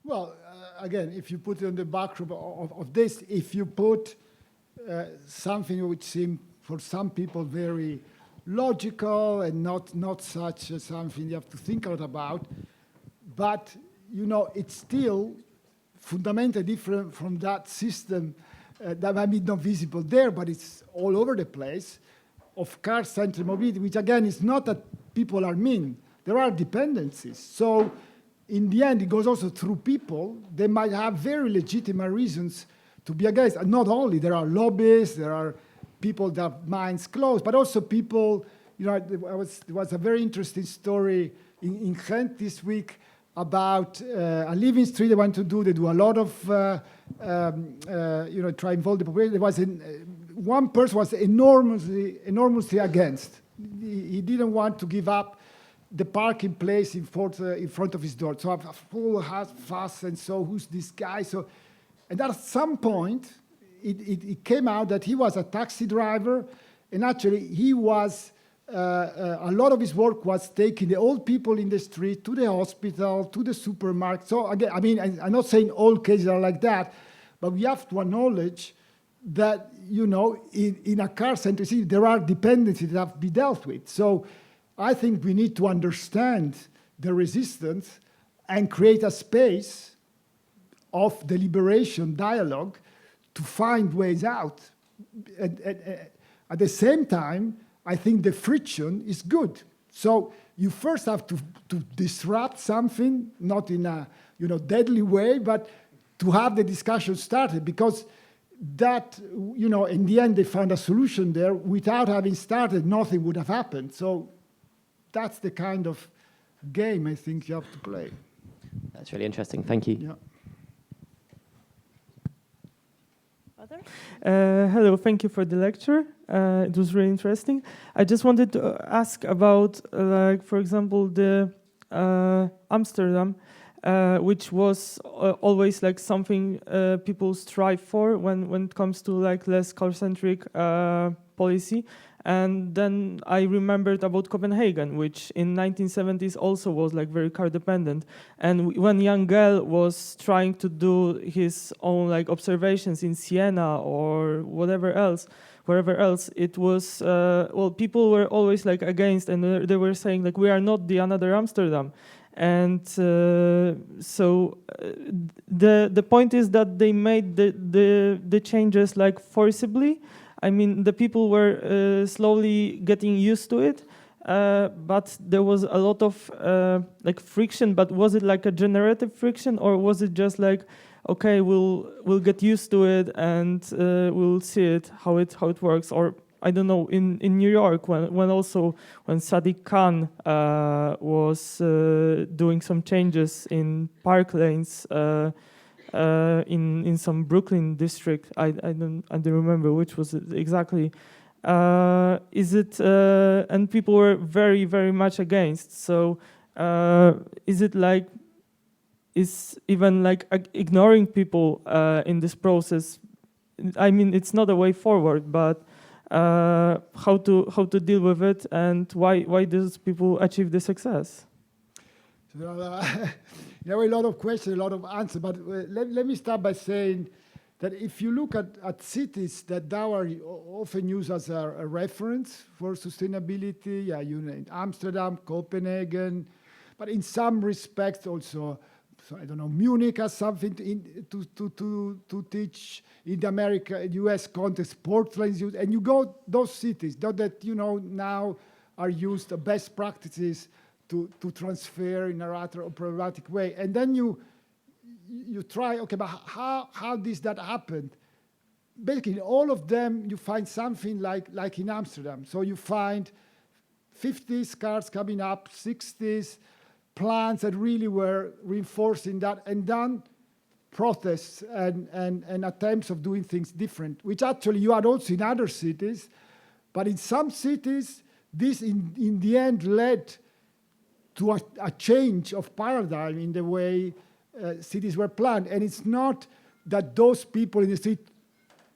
Well, again, if you put it on the backdrop of this, if you put something which seemed for some people very logical and not such something you have to think a lot about, but it's still fundamentally different from that system that might be not visible there, but it's all over the place, of car-centered mobility, which again is not that people are mean. There are dependencies. So in the end, it goes also through people. They might have very legitimate reasons to be against. And not only, there are lobbyists, there are people that have minds closed, but also people, there was a very interesting story in Ghent this week about a living street they want to do. They do a lot of, try involve the population. There was one person was enormously against. He didn't want to give up the parking place in front of his door. So a full fuss, and so who's this guy? So, and at some point, it came out that he was a taxi driver, and actually he was. A lot of his work was taking the old people in the street to the hospital, to the supermarket. So again, I mean, I'm not saying all cases are like that, but we have to acknowledge that, in a car-centric city, there are dependencies that have to be dealt with. So I think we need to understand the resistance and create a space of deliberation, dialogue, to find ways out. At the same time, I think the friction is good. So you first have to disrupt something, not in a deadly way, but to have the discussion started, because that, in the end they found a solution there. Without having started, nothing would have happened. So that's the kind of game I think you have to play. That's really interesting. Thank you. Yeah. Hello, thank you for the lecture. It was really interesting. I just wanted to ask about, for example, the Amsterdam, which was always like something people strive for when it comes to like less car-centric policy. And then I remembered about Copenhagen, which in 1970s also was like very car dependent. And when young girl was trying to do his own like observations in Siena or whatever else, wherever else, it was well, people were always like against, and they were saying like we are not the another Amsterdam. And the point is that they made the changes like forcibly. I mean, the people were slowly getting used to it, but there was a lot of like friction. But was it like a generative friction, or was it just like, okay, we'll get used to it and we'll see it how it works? Or I don't know, in New York when Sadiq Khan was doing some changes in park lanes. In some Brooklyn district, I don't remember which was it exactly. Is it and people were very, very much against. So is it like, is even like ignoring people in this process? I mean, it's not a way forward, but how to deal with it, and why these people achieve the success? So, there were a lot of questions, a lot of answers, but let me start by saying that if you look at cities that now are often used as a reference for sustainability, yeah, you know, Amsterdam, Copenhagen, but in some respects also, so I don't know, Munich has something to teach in the US context, Portland is used, and you go those cities, that you know now are used the best practices to transfer in a rather problematic way. And then you try, okay, but how does that happen? Basically, in all of them, you find something like in Amsterdam. So you find 50s cars coming up, 60s, plans that really were reinforcing that, and then protests and attempts of doing things different, which actually you had also in other cities. But in some cities, this in the end led to a change of paradigm in the way cities were planned. And it's not that those people in the city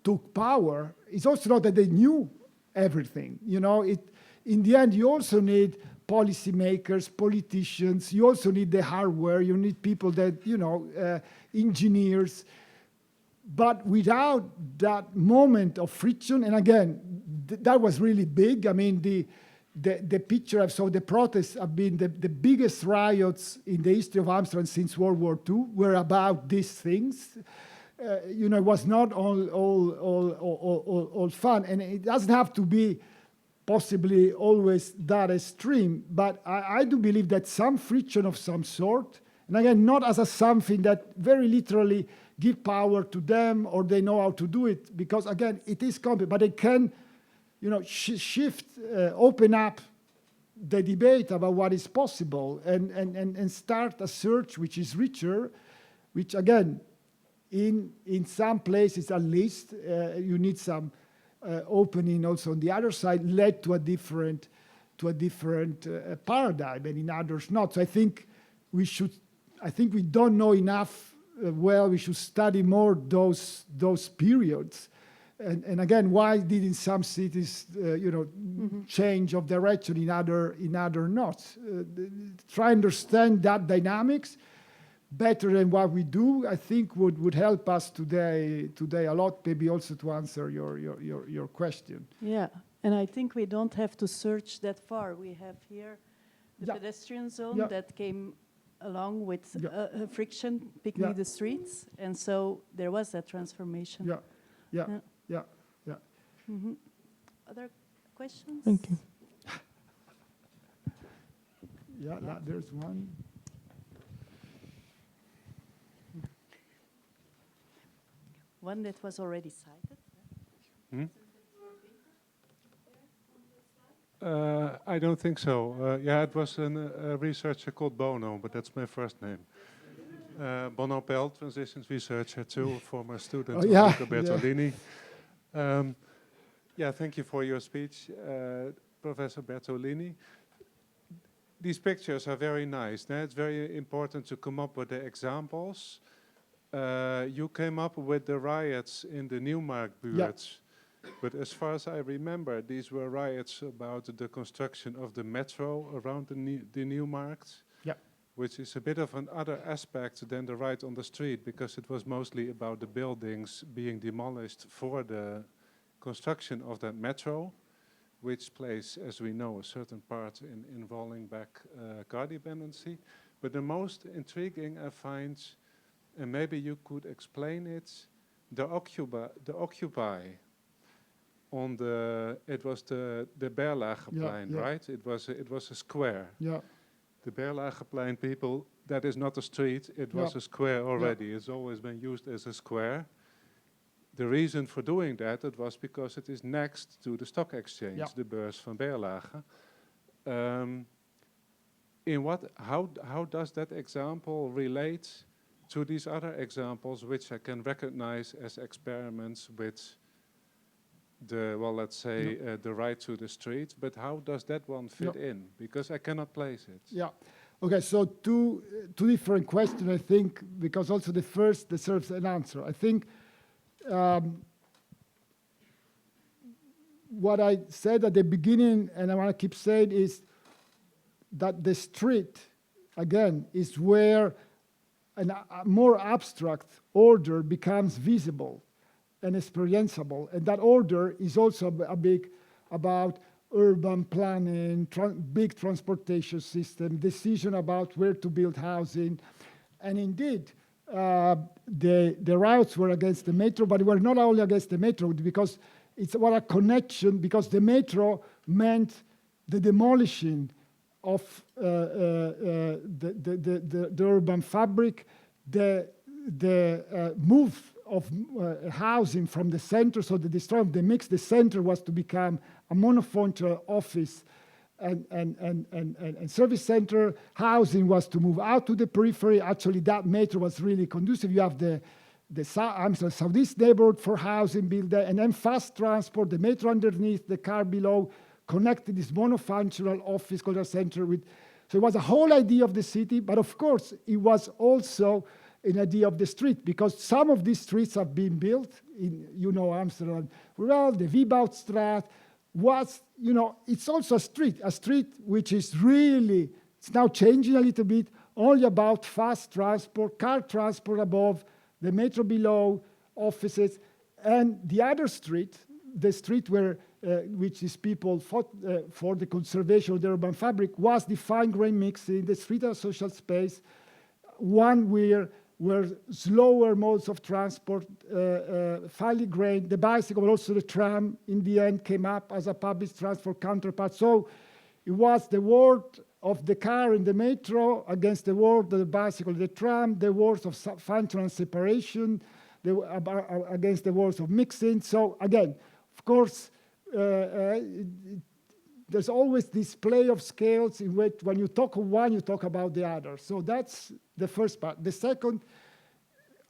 took power. It's also not that they knew everything. You know, in the end, you also need policymakers, politicians. You also need the hardware. You need people that, you know, engineers. But without that moment of friction, and again, that was really big. I mean, the picture I saw, the protests have been the biggest riots in the history of Amsterdam since World War II were about these things. You know, it was not all fun, and it doesn't have to be possibly always that extreme, but I do believe that some friction of some sort, and again, not as a something that very literally give power to them or they know how to do it, because again, it is complex, but they can, you know, shift, open up the debate about what is possible and start a search which is richer, which again, in some places at least, you need some opening also on the other side, led to a different paradigm, and in others not. So I think we don't know enough well, we should study more those periods. And again, why did in some cities, change of direction, in other not? Try understand that dynamics better than what we do, I think would help us today a lot, maybe also to answer your question. Yeah, and I think we don't have to search that far. We have here the pedestrian zone that came along with friction picking the streets, and so there was that transformation. Yeah. Mm-hmm. Other questions? Thank you. There's one. One that was already cited. I don't think so. It was a researcher called Bono, but that's my first name. Bono Pell, transitions researcher too, former student of Luca Bertolini. Thank you for your speech, Professor Bertolini. These pictures are very nice. Now, it's very important to come up with the examples. You came up with the riots in the Nieuwmarktbuurt. But as far as I remember, these were riots about the construction of the metro around the Nieuwmarkt, Yeah. which is a bit of another aspect than the riot on the street, because it was mostly about the buildings being demolished for the construction of that metro, which plays, as we know, a certain part in rolling back car dependency. But the most intriguing I find, and maybe you could explain it, the Occupy on it was the Berlageplein, yeah. right? It was a square. Yeah. The Berlageplein, people, that is not a street, it was a square already. It's always been used as a square. The reason for doing that, it was because it is next to the stock exchange, the Beurs van Berlage. How does that example relate to these other examples, which I can recognize as experiments with the, well, let's say, the right to the street, but how does that one fit in? Because I cannot place it. Yeah. Okay, so two different questions, I think, because also the first deserves an answer. I think what I said at the beginning, and I want to keep saying, is that the street, again, is where a more abstract order becomes visible and experienceable. And that order is also a big about urban planning, big transportation system, decision about where to build housing. And indeed, the riots were against the metro, but they were not only against the metro, because it's what a connection, because the metro meant the demolishing of the urban fabric, the move of housing from the center, so the destroy of the mix. The center was to become a monofunctional office and service center. Housing was to move out to the periphery. Actually, that metro was really conducive. You have the southeast neighborhood for housing built there, and then fast transport, the metro underneath, the car below, connected this monofunctional office cultural center with. So it was a whole idea of the city, but of course, it was also an idea of the street, because some of these streets have been built in, Amsterdam. Well, the Wieboudstraat was, it's also a street which is really, it's now changing a little bit, only about fast transport, car transport above, the metro below, offices, and the other street, the street where, which is people fought for the conservation of the urban fabric, was the fine grain mixing, the street as social space, one where slower modes of transport, finely grained, the bicycle, but also the tram, in the end, came up as a public transport counterpart. So it was the world of the car and the metro against the world of the bicycle, the tram, the world of functional separation, against the world of mixing. So again, of course, there's always this play of scales in which when you talk of one, you talk about the other. So that's the first part. The second,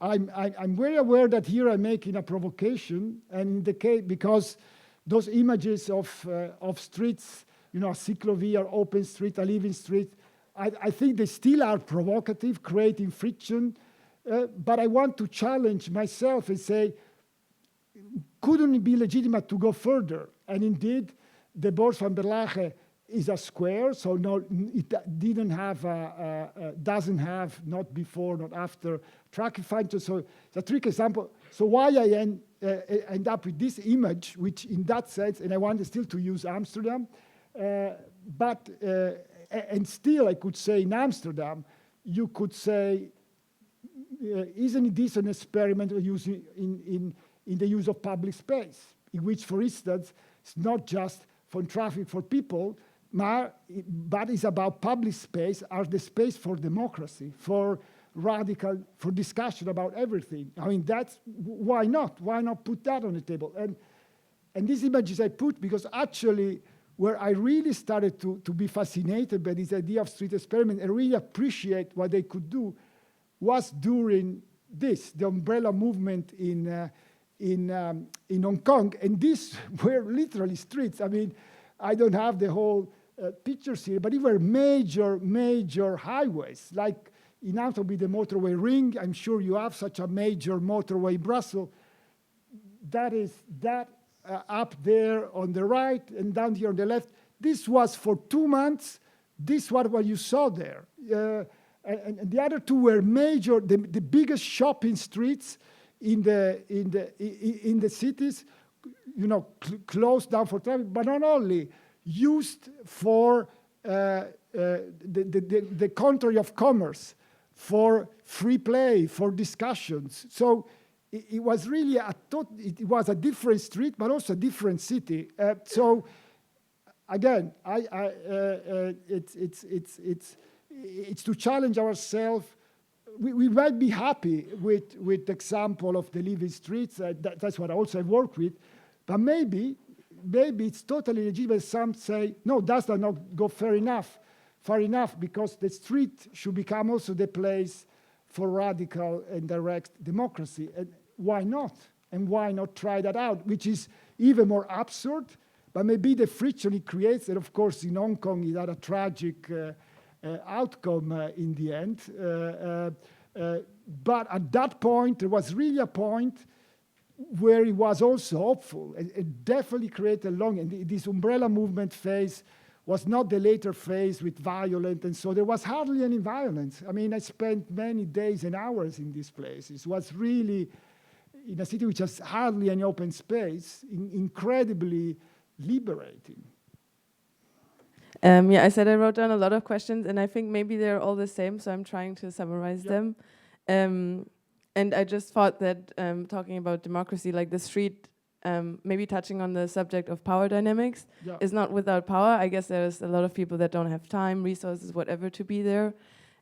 I'm very aware that here I'm making a provocation, and in the case, because those images of streets, a cyclovia, open street, a living street, I think they still are provocative, creating friction. But I want to challenge myself and say, couldn't it be legitimate to go further? And indeed, the Beurs van Berlage is a square, so no, it doesn't have, not before, not after, tracking functions. So it's a trick example. So why I end up with this image, which in that sense, and I wanted still to use Amsterdam, but still I could say in Amsterdam, you could say, isn't this an experiment using in the use of public space, in which, for instance, it's not just for traffic for people, but it's about public space as the space for democracy, for discussion about everything. I mean, that's, why not? Why not put that on the table? And these images I put because actually where I really started to be fascinated by this idea of street experiment and really appreciate what they could do was during the umbrella movement in Hong Kong. And these were literally streets. I mean, I don't have the whole pictures here, but they were major highways. Like in Amsterdam, the motorway ring, I'm sure you have such a major motorway in Brussels. That up there on the right and down here on the left. This was for 2 months. This was what you saw there. And the other two were major, the biggest shopping streets in the cities, closed down for traffic, but not only used for the contrary of commerce, for free play, for discussions. So it was really it was a different street, but also a different city. So again, it's to challenge ourselves. We might be happy with the example of the living streets. That's what I also work with, but maybe it's totally legitimate. Some say no, that does not go far enough, because the street should become also the place for radical and direct democracy. And why not? And why not try that out? Which is even more absurd, but maybe the friction it creates. And of course, in Hong Kong, it had a tragic outcome in the end. But at that point, there was really a point where it was also hopeful. It definitely created and this umbrella movement phase was not the later phase with violence, and so there was hardly any violence. I mean, I spent many days and hours in these places. It was really, in a city which has hardly any open space, incredibly liberating. I said I wrote down a lot of questions, and I think maybe they're all the same, so I'm trying to summarize them. And I just thought that talking about democracy, like the street, maybe touching on the subject of power dynamics, is not without power. I guess there's a lot of people that don't have time, resources, whatever, to be there.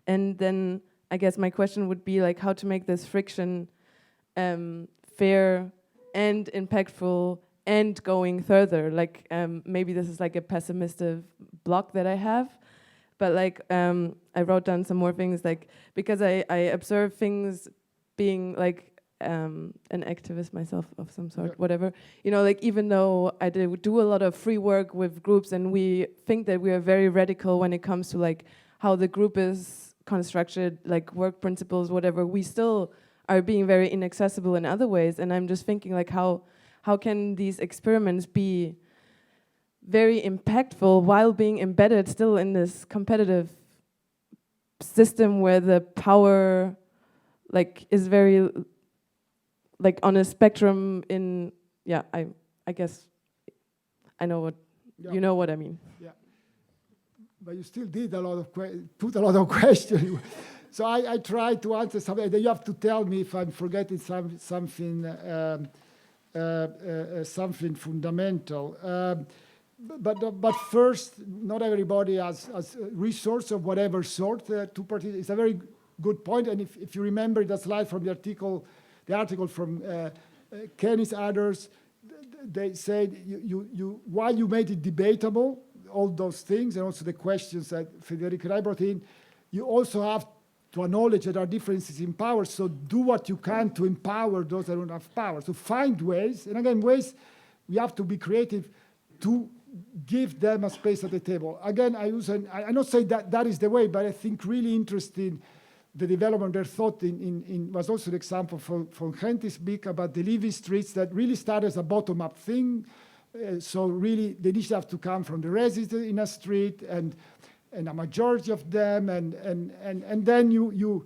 And then I guess my question would be like how to make this friction fair and impactful and going further. Like maybe this is like a pessimistic block that I have, but like I wrote down some more things, like because I observe things being like an activist myself of some sort, whatever, like even though I do a lot of free work with groups, and we think that we are very radical when it comes to like how the group is constructed, like work principles, whatever, we still are being very inaccessible in other ways. And I'm just thinking like how can these experiments be very impactful while being embedded still in this competitive system where the power like is very like on a spectrum in, I guess I know what, you know what I mean. Yeah, but you still did put a lot of questions. So I tried to answer something. You have to tell me if I'm forgetting something fundamental. But first, not everybody has resource of whatever sort to participate. It's a very good point. And if you remember the slide from the article from Kenny's others, they said while you made it debatable, all those things, and also the questions that Federico and I brought in, you also have to acknowledge that there are differences in power. So do what you can to empower those that don't have power. So find ways, and again, ways we have to be creative to give them a space at the table. Again, I not say that is the way, but I think really interesting the development their thought in was also the example from Henty's book about the living streets that really started as a bottom-up thing. So really, the initiative have to come from the residents in a street and a majority of them, and then you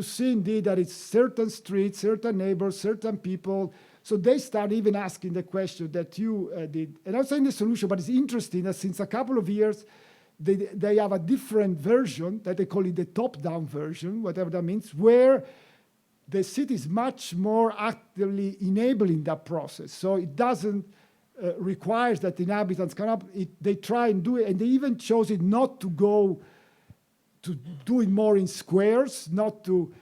see indeed that it's certain streets, certain neighbors, certain people. So they start even asking the question that you did. And I'm saying the solution, but it's interesting that since a couple of years, they have a different version that they call it the top-down version, whatever that means, where the city is much more actively enabling that process. So it doesn't require that the inhabitants come up. They try and do it, and they even chose it not to go to do it more in squares, not to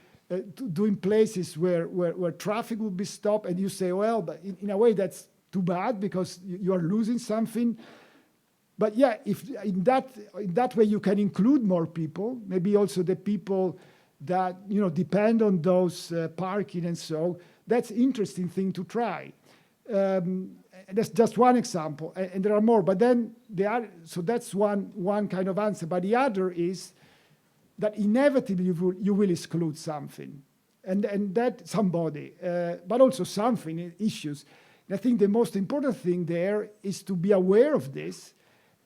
do in places where traffic will be stopped. And you say, well, but in a way that's too bad because you are losing something. But yeah, if in that way you can include more people, maybe also the people that depend on those parking and so. That's interesting thing to try. That's just one example, and there are more. But then so that's one kind of answer. But the other is that inevitably you will exclude something, and that somebody, but also something issues. And I think the most important thing there is to be aware of this,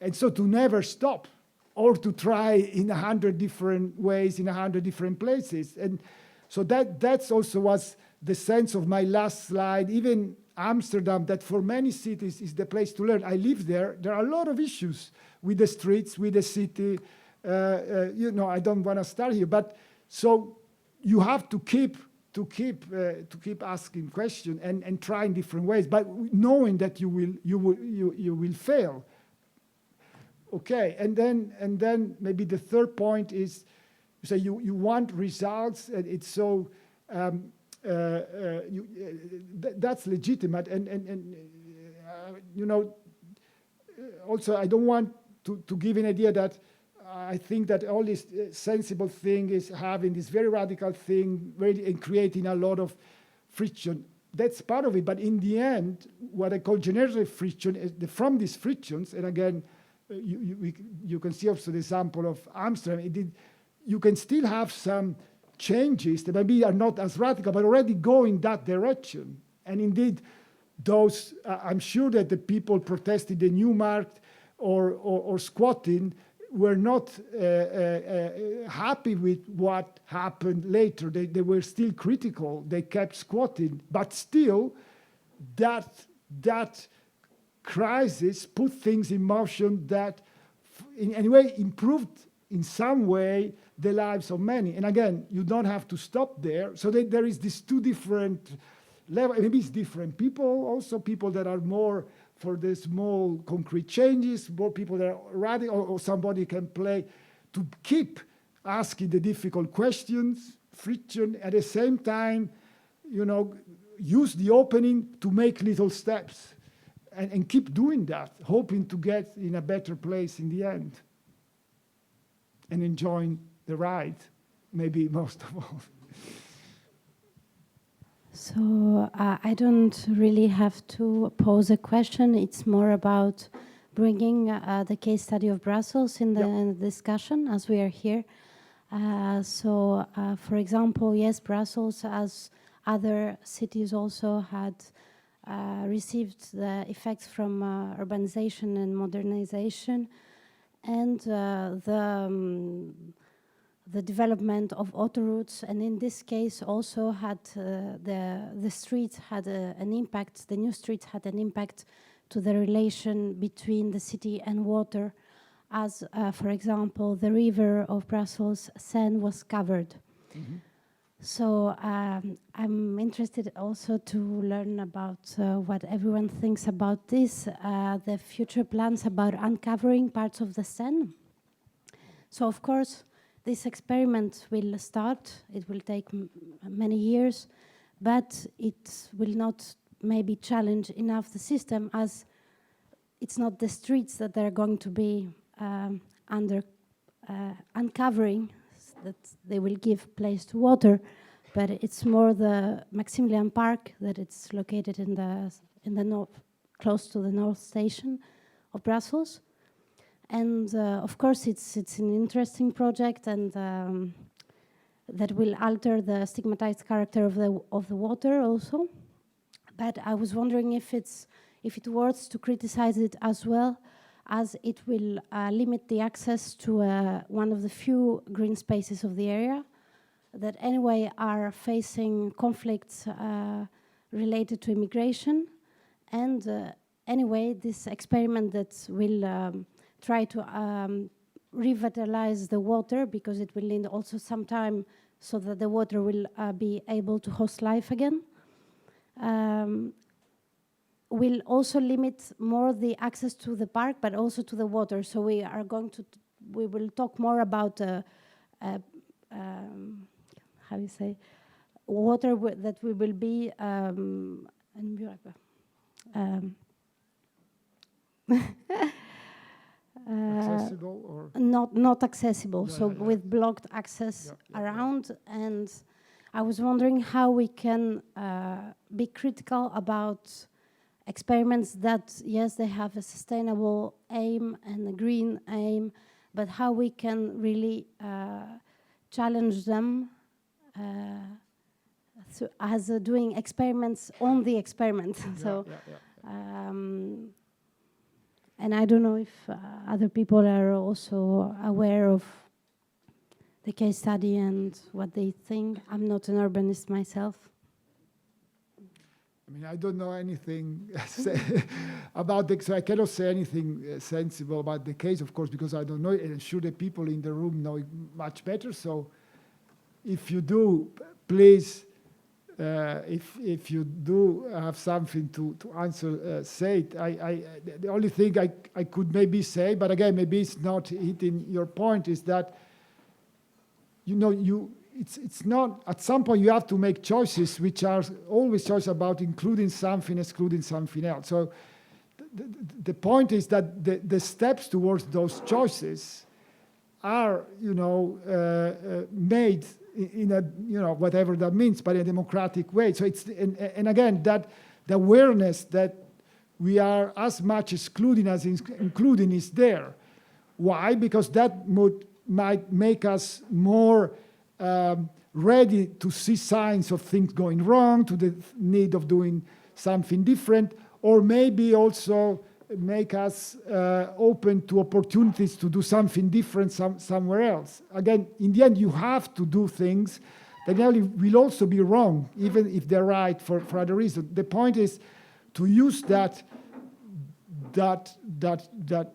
and so to never stop, or to try in 100 different ways, in 100 different places. And so that's also was the sense of my last slide. Even Amsterdam, that for many cities is the place to learn. I live there. There are a lot of issues with the streets, with the city. I don't want to start here, but so you have to keep asking questions and trying different ways, but knowing that you will fail. Okay, and then maybe the third point is, you say you want results, and it's so that's legitimate, and also I don't want to give an idea that I think that all this sensible thing is having this very radical thing, really, and creating a lot of friction. That's part of it, but in the end, what I call generative friction is from these frictions, and again, you can see also the example of Amsterdam. You can still have some changes that maybe are not as radical, but already go in that direction. And indeed, those I'm sure that the people protesting the Newmarkt or squatting were not happy with what happened later. They were still critical. They kept squatting, but still, that crisis put things in motion that in any way improved in some way the lives of many. And again, you don't have to stop there. So there is these two different levels. Maybe it's different people, also people that are more for the small concrete changes, more people that are radical, or somebody can play to keep asking the difficult questions, friction, at the same time, use the opening to make little steps. And keep doing that, hoping to get in a better place in the end. And enjoying the ride, maybe most of all. So I don't really have to pose a question. It's more about bringing the case study of Brussels in the discussion as we are here. For example, yes, Brussels, as other cities also had received the effects from urbanization and modernization, and the development of autoroutes, and in this case also had the streets had an impact. The new streets had an impact to the relation between the city and water, as for example the river of Brussels, Seine, was covered. Mm-hmm. So I'm interested also to learn about what everyone thinks about this, the future plans about uncovering parts of the Seine. So of course, this experiment will start. It will take many years, but it will not maybe challenge enough the system, as it's not the streets that they're going to be uncovering, that they will give place to water, but it's more the Maximilian Park that it's located in the north, close to the North Station of Brussels. And of course, it's an interesting project, and that will alter the stigmatized character of the water also. But I was wondering if it worth to criticize it as well, as it will limit the access to one of the few green spaces of the area that anyway are facing conflicts related to immigration. And anyway, this experiment that will try to revitalize the water, because it will need also some time so that the water will be able to host life again, will also limit more the access to the park, but also to the water. So we will talk more about how you say, water that we will be accessible or not accessible, yeah, so yeah. with blocked access around. And I was wondering how we can be critical about experiments that, yes, they have a sustainable aim and a green aim, but how we can really challenge them as doing experiments on the experiment. So, yeah. and I don't know if other people are also aware of the case study and what they think. I'm not an urbanist myself. I mean, I don't know anything about the, so I cannot say anything sensible about the case, of course, because I don't know it, and I'm sure the people in the room know it much better. So if you do, please, if you do have something to answer, say it. The only thing I could maybe say, but again, maybe it's not hitting your point, is that, you know, it's not, at some point you have to make choices which are always choices about including something, excluding something else. So the point is that the steps towards those choices are, you know, made in a, you know, whatever that means, but in a democratic way. So it's, and again, that the awareness that we are as much excluding as including is there. Why? Because that might make us more ready to see signs of things going wrong, to the need of doing something different, or maybe also make us open to opportunities to do something different somewhere else. Again, in the end, you have to do things that will also be wrong, even if they're right for other reasons. The point is to use that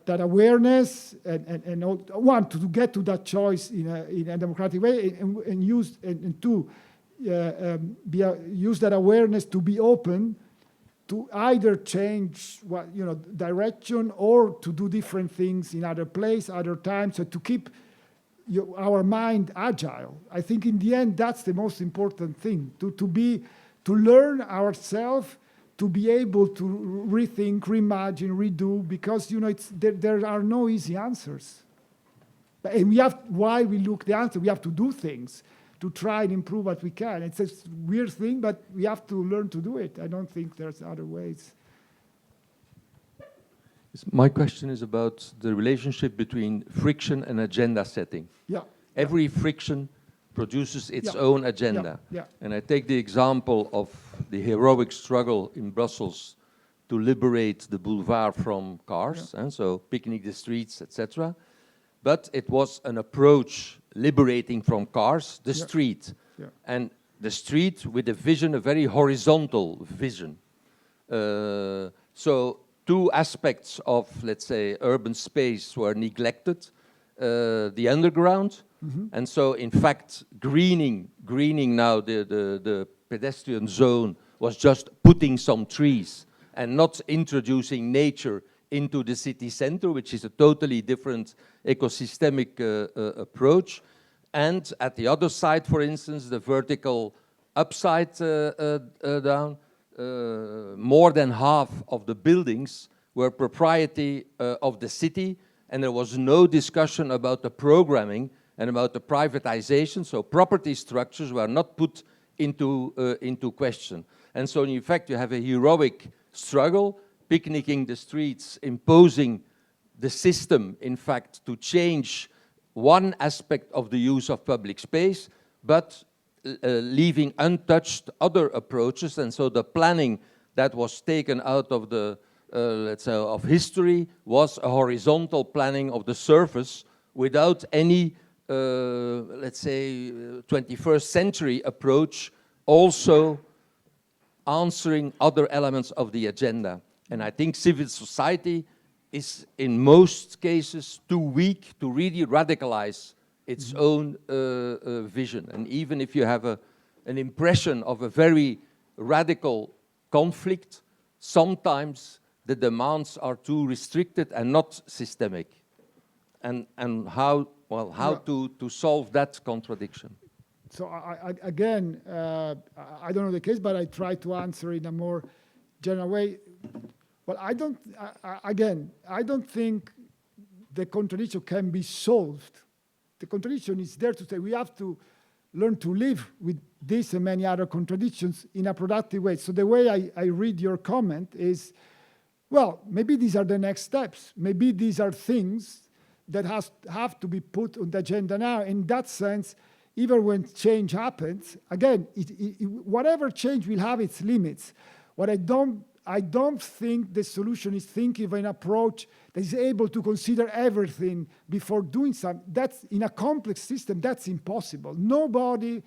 awareness and one, to get to that choice in a democratic way, and use and to use that awareness to be open to either change direction or to do different things in other place, other times, so to keep our mind agile. I think in the end that's the most important thing, to learn ourselves, to be able to rethink, reimagine, redo, because there are no easy answers. And while we look the answer, we have to do things to try and improve what we can. It's a weird thing, but we have to learn to do it. I don't think there's other ways. My question is about the relationship between friction and agenda setting. Yeah. Every friction produces its own agenda. Yeah. And I take the example of the heroic struggle in Brussels to liberate the boulevard from cars, and so picnic the streets, etc. But it was an approach liberating from cars the street. Yeah. And the street with a vision, a very horizontal vision. So two aspects of, let's say, urban space were neglected. The underground, and so in fact greening now the pedestrian zone was just putting some trees and not introducing nature into the city center, which is a totally different ecosystemic approach. And at the other side, for instance, the vertical upside down, more than half of the buildings were propriety of the city, and there was no discussion about the programming and about the privatization, so property structures were not put into question. And so in fact you have a heroic struggle, picnicking the streets, imposing the system, in fact, to change one aspect of the use of public space, but leaving untouched other approaches. And so the planning that was taken out of the, let's say, of history was a horizontal planning of the surface without any, let's say, 21st century approach, also answering other elements of the agenda. And I think civil society is in most cases too weak to really radicalize its own vision. And even if you have an impression of a very radical conflict, sometimes the demands are too restricted and not systemic. And how to solve that contradiction? So I don't know the case, but I try to answer in a more general way. Well, I don't think the contradiction can be solved. The contradiction is there to say we have to learn to live with this and many other contradictions in a productive way. So the way I read your comment is, well, maybe these are the next steps. Maybe these are things that have to be put on the agenda now. In that sense, even when change happens, again, whatever change will have its limits. What I don't think the solution is thinking of an approach that is able to consider everything before doing something. That's in a complex system, that's impossible. Nobody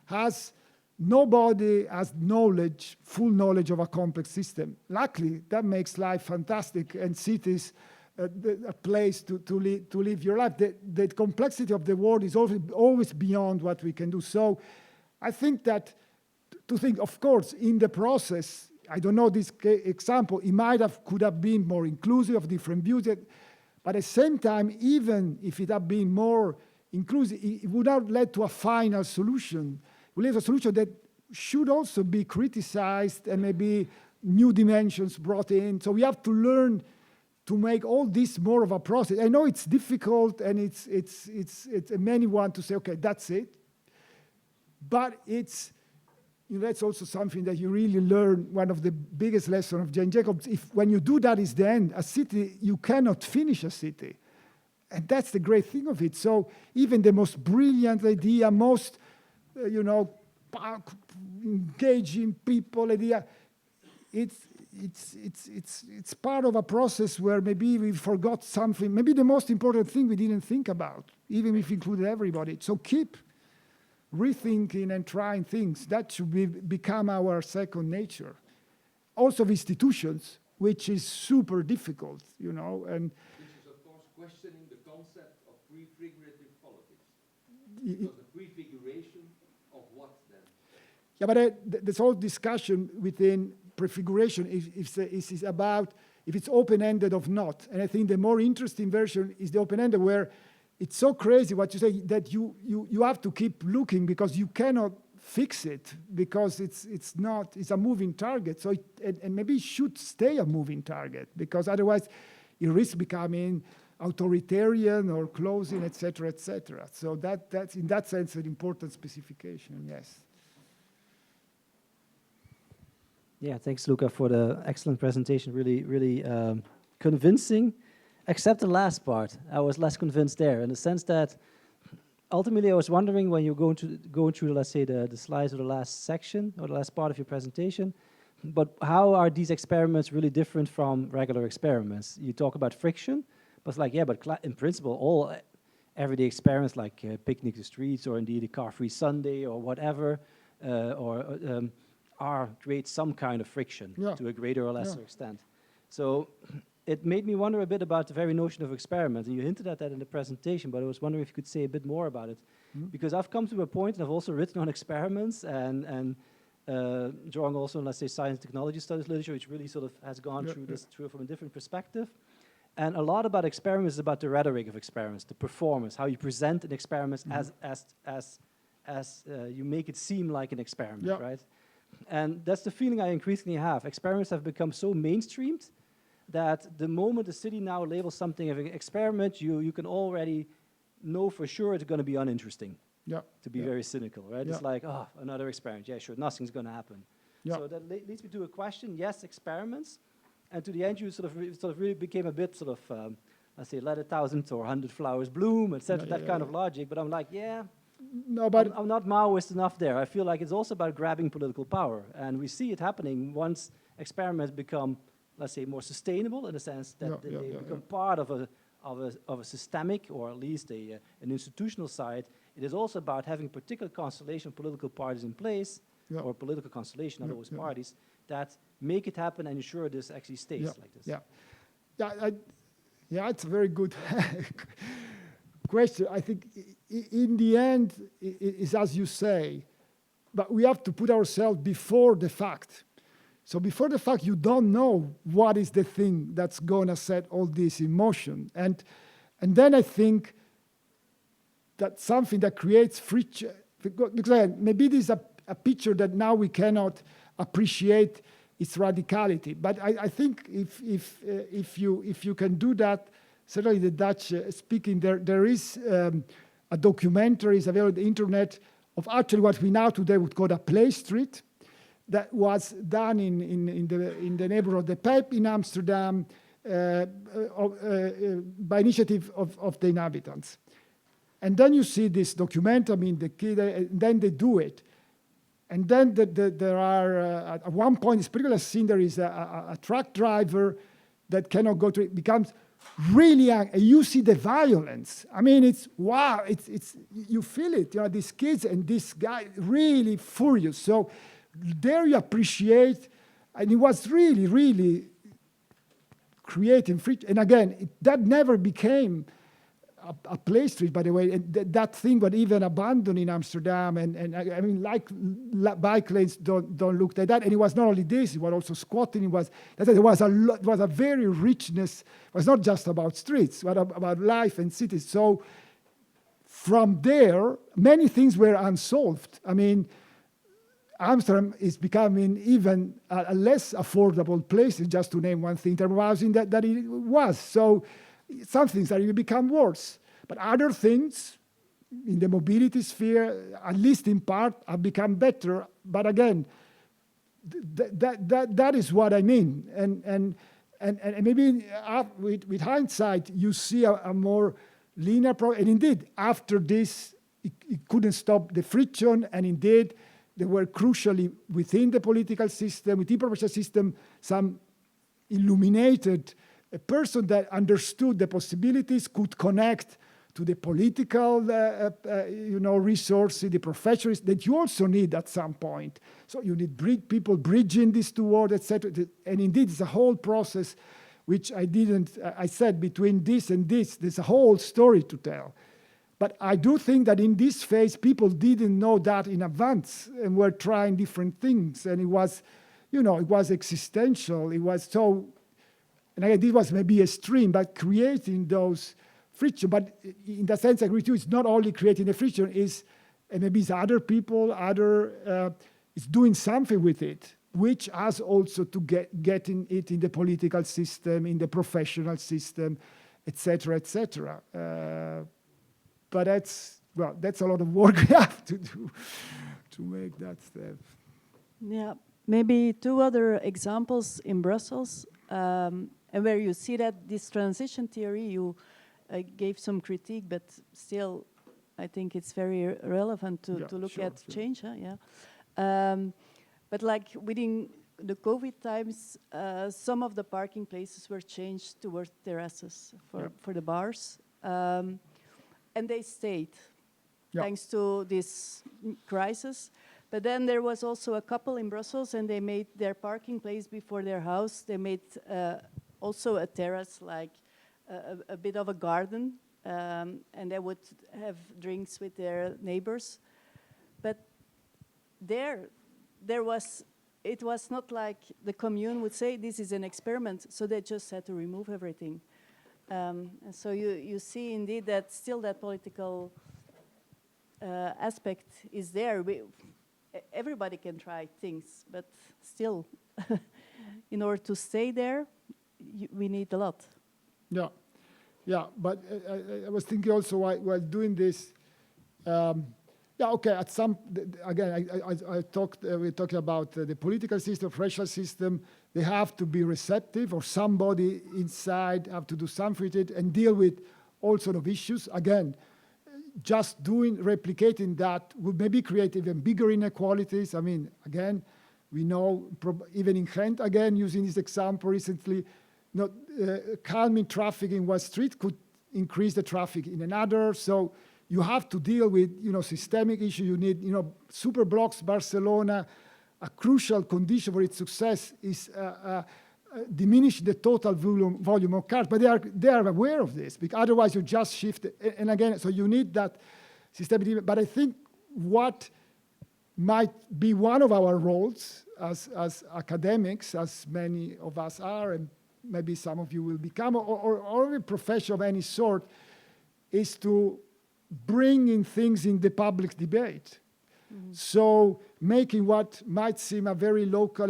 has knowledge, full knowledge of a complex system. Luckily, that makes life fantastic, and cities a place to live your life. The complexity of the world is always beyond what we can do. So I think that to think, of course, in the process, I don't know this example, it could have been more inclusive of different views, but at the same time, even if it had been more inclusive, it would have led to a final solution. It would lead to a solution that should also be criticized and maybe new dimensions brought in. So we have to learn to make all this more of a process. I know it's difficult, and it's many want to say, okay, that's it. But that's also something that you really learn. One of the biggest lessons of Jane Jacobs, when you do that is the end. A city, you cannot finish a city. And that's the great thing of it. So even the most brilliant idea, most, engaging people idea, it's part of a process where maybe we forgot something, maybe the most important thing we didn't think about, even if we included everybody. So keep rethinking and trying things. That should become our second nature. Also of institutions, which is super difficult, and which is, of course, questioning the concept of prefigurative politics. Because the prefiguration of what then? Yeah, but this whole discussion within prefiguration is about if it's open-ended or not. And I think the more interesting version is the open-ended, where it's so crazy what you say that you have to keep looking, because you cannot fix it, because it's a moving target. So and maybe it should stay a moving target, because otherwise it risks becoming authoritarian or closing, et cetera, et cetera. So that's in that sense an important specification, yes. Yeah, thanks, Luca, for the excellent presentation. Really, really convincing, except the last part. I was less convinced there, in the sense that ultimately I was wondering, when you're going through, let's say, the slides of the last section or the last part of your presentation, but how are these experiments really different from regular experiments? You talk about friction, but it's like, yeah, but in principle, all everyday experiments like picnic the streets, or indeed a car-free Sunday or whatever, create some kind of friction to a greater or lesser extent. So it made me wonder a bit about the very notion of experiment. And you hinted at that in the presentation, but I was wondering if you could say a bit more about it. Because I've come to a point, and I've also written on experiments and drawing also, let's say, science and technology studies literature, which really sort of has gone through this from a different perspective. And a lot about experiments is about the rhetoric of experiments, the performance, how you present an experiment as you make it seem like an experiment, right? And that's the feeling I increasingly have. Experiments have become so mainstreamed that the moment the city now labels something as an experiment, you can already know for sure it's going to be uninteresting. To be very cynical, right? It's like, oh, another experiment. Yeah, sure, nothing's going to happen. So that leads me to a question. Yes, experiments, and to the end, you sort of really became a bit sort of, let's say, let 1,000 or 100 flowers bloom, etc. That kind of logic. But I'm like, no, but I'm not Maoist enough there. I feel like it's also about grabbing political power, and we see it happening once experiments become, let's say, more sustainable, in the sense that they become part of a systemic, or at least an institutional side. It is also about having particular constellation of political parties in place, or political constellation, not always parties, that make it happen and ensure this actually stays like this. It's a very good question. I think in the end, it's as you say, but we have to put ourselves before the fact. So before the fact, you don't know what is the thing that's going to set all this in motion. And then I think that something that creates friction, because maybe this is a picture that now we cannot appreciate its radicality. But I think if you can do that, certainly the Dutch speaking, there is a documentary is available on the internet of actually what we now today would call a play street, that was done in the neighborhood of the Pijp in Amsterdam by initiative of the inhabitants. And then you see this document, I mean, the kid, and then they do it. And then there are, at one point, this particular scene, there is a truck driver that cannot go to it, becomes really young, and you see the violence. I mean, it's, wow, it's you feel it, you know, these kids and this guy really furious. So there you appreciate, and it was really, really creating free. And again, that never became a play street, by the way, and that thing was even abandoned in Amsterdam, and I mean, like bike lanes don't look like that. And it was not only this; it was also squatting. It was a very richness. It was not just about streets, but about life and cities. So from there, many things were unsolved. I mean, Amsterdam is becoming even a less affordable place, just to name one thing, in terms of housing that it was. So some things are even become worse. But other things in the mobility sphere, at least in part, have become better. But again, that is what I mean. And maybe with hindsight, you see a more linear progress. And indeed, after this, it couldn't stop the friction. And indeed, there were crucially within the political system, within the professional system, some illuminated a person that understood the possibilities, could connect to the political resources, the professionals that you also need at some point. So you need people bridging these two worlds, etc. And indeed, it's a whole process, which I said between this and this, there's a whole story to tell. But I do think that in this phase, people didn't know that in advance and were trying different things. And it was, it was existential. It was so. And again, this was maybe extreme, but creating those friction. But in that sense, I agree with you, it's not only creating the friction, and maybe it's other people, it's doing something with it, which has also to getting it in the political system, in the professional system, et cetera, et cetera. But that's a lot of work we have to do to make that step. Yeah, maybe two other examples in Brussels. And where you see that this transition theory, you gave some critique, but still, I think it's very relevant to look at change. Yeah. But like within the COVID times, some of the parking places were changed towards terraces for the bars, and they stayed thanks to this crisis. But then there was also a couple in Brussels, and they made their parking place before their house. They made also a terrace, like a bit of a garden, and they would have drinks with their neighbors. But it was not like the commune would say, this is an experiment, so they just had to remove everything. And so you see indeed that still that political aspect is there. Everybody can try things, but still, in order to stay there, we need a lot. Yeah. But I was thinking also while doing this. At some again, we're talking about the political system, professional system. They have to be receptive, or somebody inside have to do something with it and deal with all sort of issues. Again, just replicating that would maybe create even bigger inequalities. I mean, again, we know, even in Ghent, again, using this example recently, calming traffic in one street could increase the traffic in another. So you have to deal with, systemic issues. You need, super blocks. Barcelona, a crucial condition for its success is diminish the total volume of cars, but they are aware of this, because otherwise you just shift. And again, so you need that systemic. But I think what might be one of our roles as academics, as many of us are, and maybe some of you will become, or a profession of any sort, is to bring in things in the public debate. Mm-hmm. So making what might seem a very local,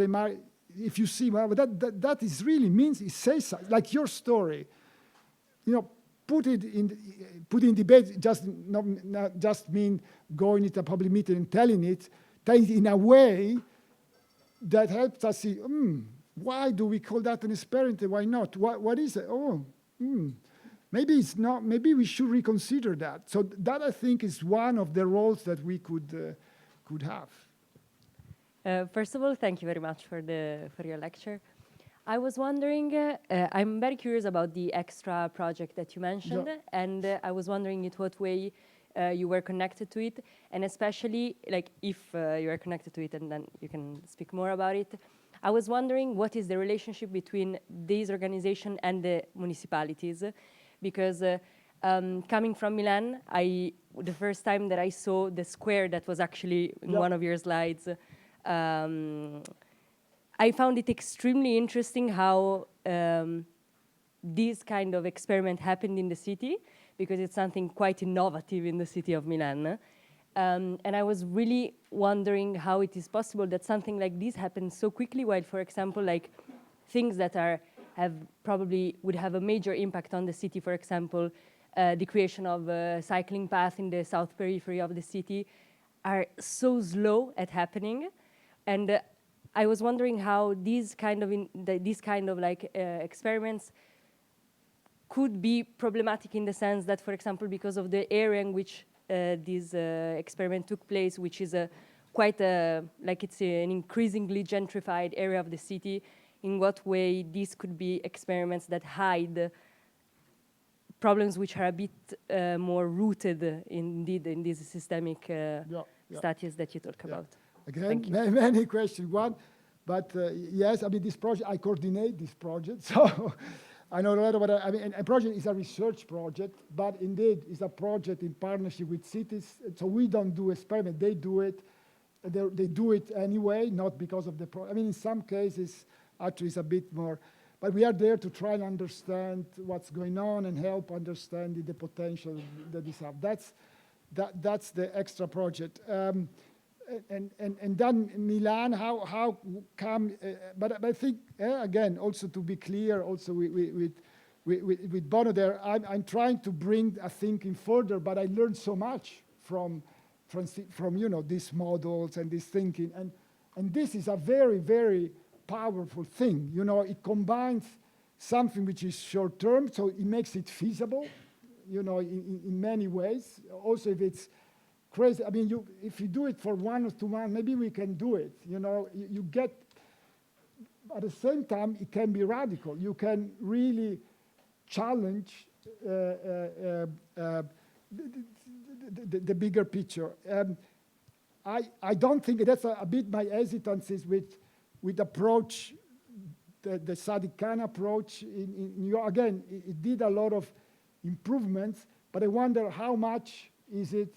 if you see, well, that is really means, it says something, like your story, put it in debate, not just mean going into a public meeting and telling it in a way that helps us see, why do we call that an experiment? Why not? What is it? maybe it's not, maybe we should reconsider that. So that, I think, is one of the roles that we could have. First of all, thank you very much for your lecture. I was wondering, I'm very curious about the extra project that you mentioned, and I was wondering in what way you were connected to it, and especially like if you are connected to it, and then you can speak more about it. I was wondering what is the relationship between these organizations and the municipalities, because coming from Milan, the first time that I saw the square that was actually in one of your slides, I found it extremely interesting how this kind of experiment happened in the city, because it's something quite innovative in the city of Milan. And I was really wondering how it is possible that something like this happens so quickly, while, for example, like things that would have a major impact on the city, for example, the creation of a cycling path in the south periphery of the city, are so slow at happening. And I was wondering how these kind of experiments could be problematic in the sense that, for example, because of the area in which this experiment took place, which is it's an increasingly gentrified area of the city, in what way these could be experiments that hide problems which are a bit more rooted indeed in these systemic studies that you talk about. Again, many questions. One, but yes, I mean, this project, I coordinate this project, so I know a lot about it. I mean, a project is a research project, but indeed, it's a project in partnership with cities. So we don't do experiment, they do it. They do it anyway, not because of the I mean, in some cases, actually, it's a bit more, but we are there to try and understand what's going on and help understand the potential that is up. That's the extra project. And then Milan, how come? But I think again, also to be clear, also with Bono there, I'm trying to bring a thinking further. But I learned so much from these models and this thinking, and this is a very, very powerful thing. It combines something which is short term, so it makes it feasible. In many ways. Also, if it's crazy. I mean, if you do it for 1 or 2 months, maybe we can do it. You get, at the same time, it can be radical. You can really challenge the bigger picture. I don't think that's a bit my hesitancies with approach, the Sadiq Khan approach. In New York, again, it did a lot of improvements, but I wonder how much is it.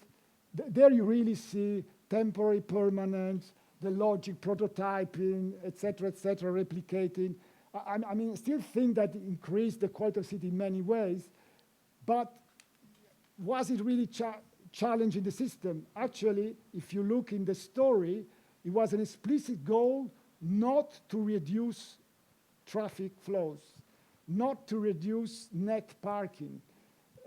There you really see temporary, permanent, the logic prototyping, et cetera, replicating. I mean, I still think that increased the quality of city in many ways, but was it really challenging the system? Actually, if you look in the story, it was an explicit goal not to reduce traffic flows, not to reduce net parking,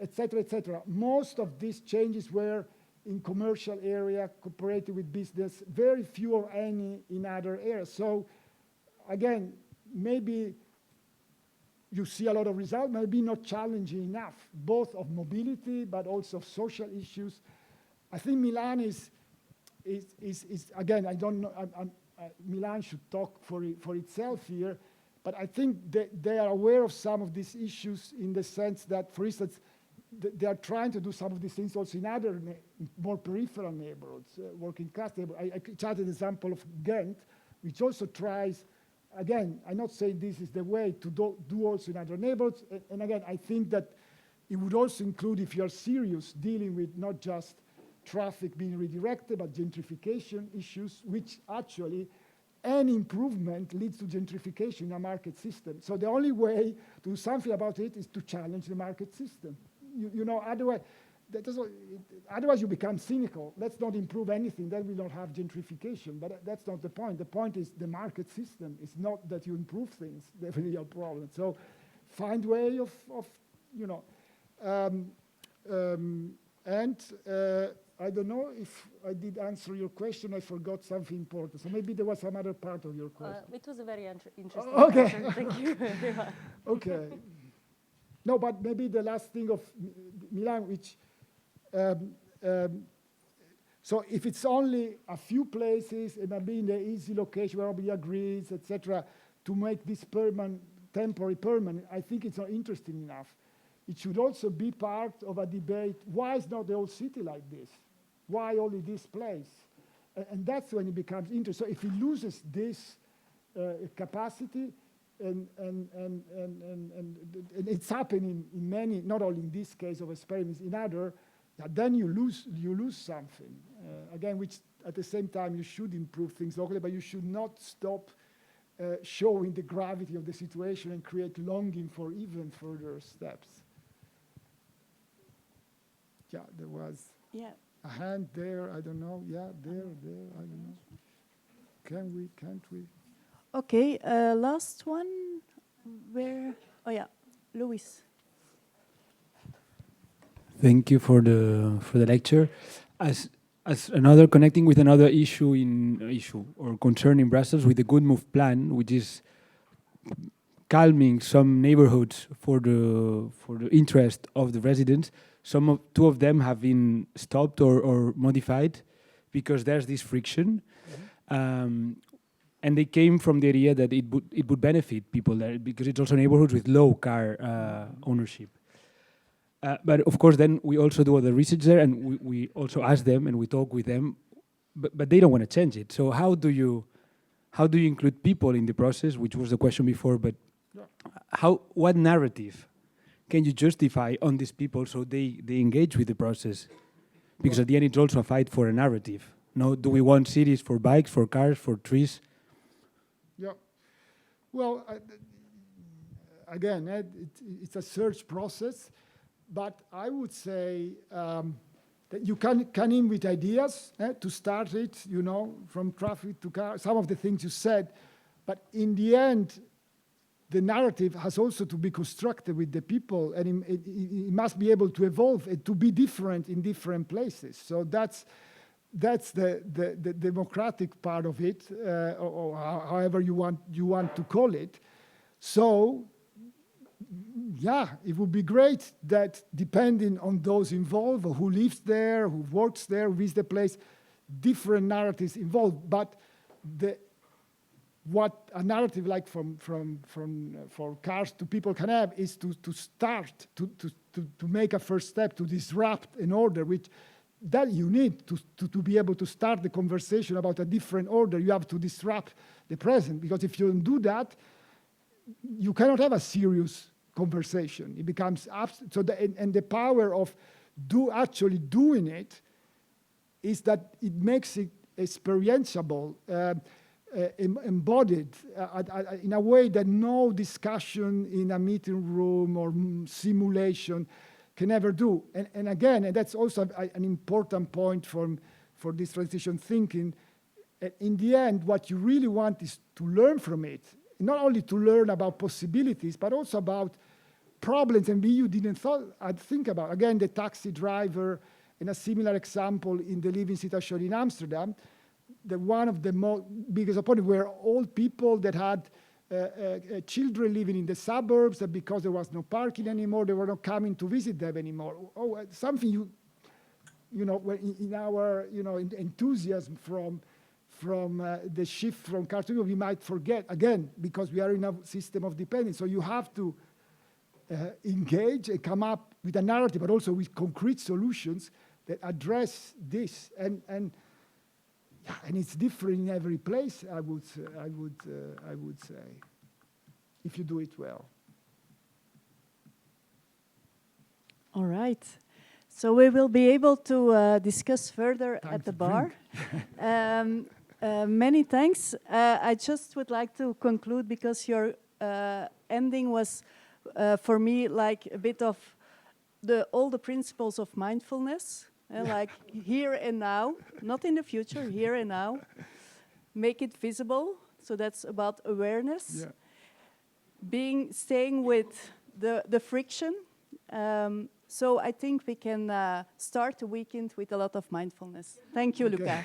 et cetera. Most of these changes were in commercial area, cooperated with business, very few or any in other areas. So again, maybe you see a lot of results, maybe not challenging enough, both of mobility, but also of social issues. I think Milan is again, I don't know, Milan should talk for itself here, but I think they are aware of some of these issues in the sense that, for instance, they are trying to do some of these things also in other more peripheral neighborhoods, working class neighborhoods. I cited the example of Ghent, which also tries, again, I'm not saying this is the way to do also in other neighborhoods. And again, I think that it would also include, if you're serious, dealing with not just traffic being redirected, but gentrification issues, which actually any improvement leads to gentrification in a market system. So the only way to do something about it is to challenge the market system. Otherwise you become cynical. Let's not improve anything, then we don't have gentrification. But that's not the point. The point is the market system. It's not that you improve things, that's really a problem. So find way of I don't know if I did answer your question. I forgot something important. So maybe there was some other part of your question. It was a very interesting okay. answer. Thank you very much. Okay. No, but maybe the last thing of Milan, which, so if it's only a few places, it might be in the easy location where everybody agrees, etc., to make this temporary permanent, I think it's not interesting enough. It should also be part of a debate, why is not the whole city like this? Why only this place? And that's when it becomes interesting. So if it loses this capacity, and it's happening in many, not only in this case of experiments, in other, then you lose something. Again, which at the same time you should improve things locally, but you should not stop showing the gravity of the situation and create longing for even further steps. Yeah, there was a hand there, I don't know. Yeah, there, I don't know. Can we, can't we? Okay, last one. Where? Oh yeah, Luis. Thank you for the lecture. As another connecting with another issue or concern in Brussels with the Good Move plan, which is calming some neighborhoods for the interest of the residents. Two of them have been stopped or modified because there's this friction. And they came from the idea that it would benefit people there because it's also neighborhoods with low car ownership. But of course, then we also do other research there, and we also ask them and we talk with them, but they don't want to change it. So how do you include people in the process, which was the question before? But what narrative can you justify on these people so they engage with the process? Because at the end, it's also a fight for a narrative. No, do we want cities for bikes, for cars, for trees? Yeah. Well, again, it's a search process, but I would say that you can in with ideas to start it, from traffic to car, some of the things you said, but in the end, the narrative has also to be constructed with the people, and it must be able to evolve and to be different in different places. So that's the democratic part of it, or however you want to call it. So, yeah, it would be great that depending on those involved, or who lives there, who works there, who visits the place, different narratives involved. But what a narrative like for cars to people can have is to start to make a first step to disrupt an order, which that you need to be able to start the conversation about a different order. You have to disrupt the present, because if you don't do that, you cannot have a serious conversation. It becomes so. And the power of actually doing it is that it makes it experienceable, embodied in a way that no discussion in a meeting room or simulation can ever do. And again, and that's also an important point for this transition thinking. In the end, what you really want is to learn from it, not only to learn about possibilities, but also about problems and you didn't think about. Again, the taxi driver, and a similar example in the living situation in Amsterdam, one of the biggest opponents were old people that had children living in the suburbs, that because there was no parking anymore, they were not coming to visit them anymore. Something in our enthusiasm from the shift from car to we might forget again, because we are in a system of dependence. So you have to engage and come up with a narrative, but also with concrete solutions that address this. And it's different in every place. I would say, if you do it well. All right. So we will be able to discuss further at the bar. Many thanks. I just would like to conclude, because your ending was, for me, like a bit of all the principles of mindfulness. Like here and now, not in the future, here and now. Make it visible, so that's about awareness. Yeah. Staying with the friction. So I think we can start the weekend with a lot of mindfulness. Thank you, Luca.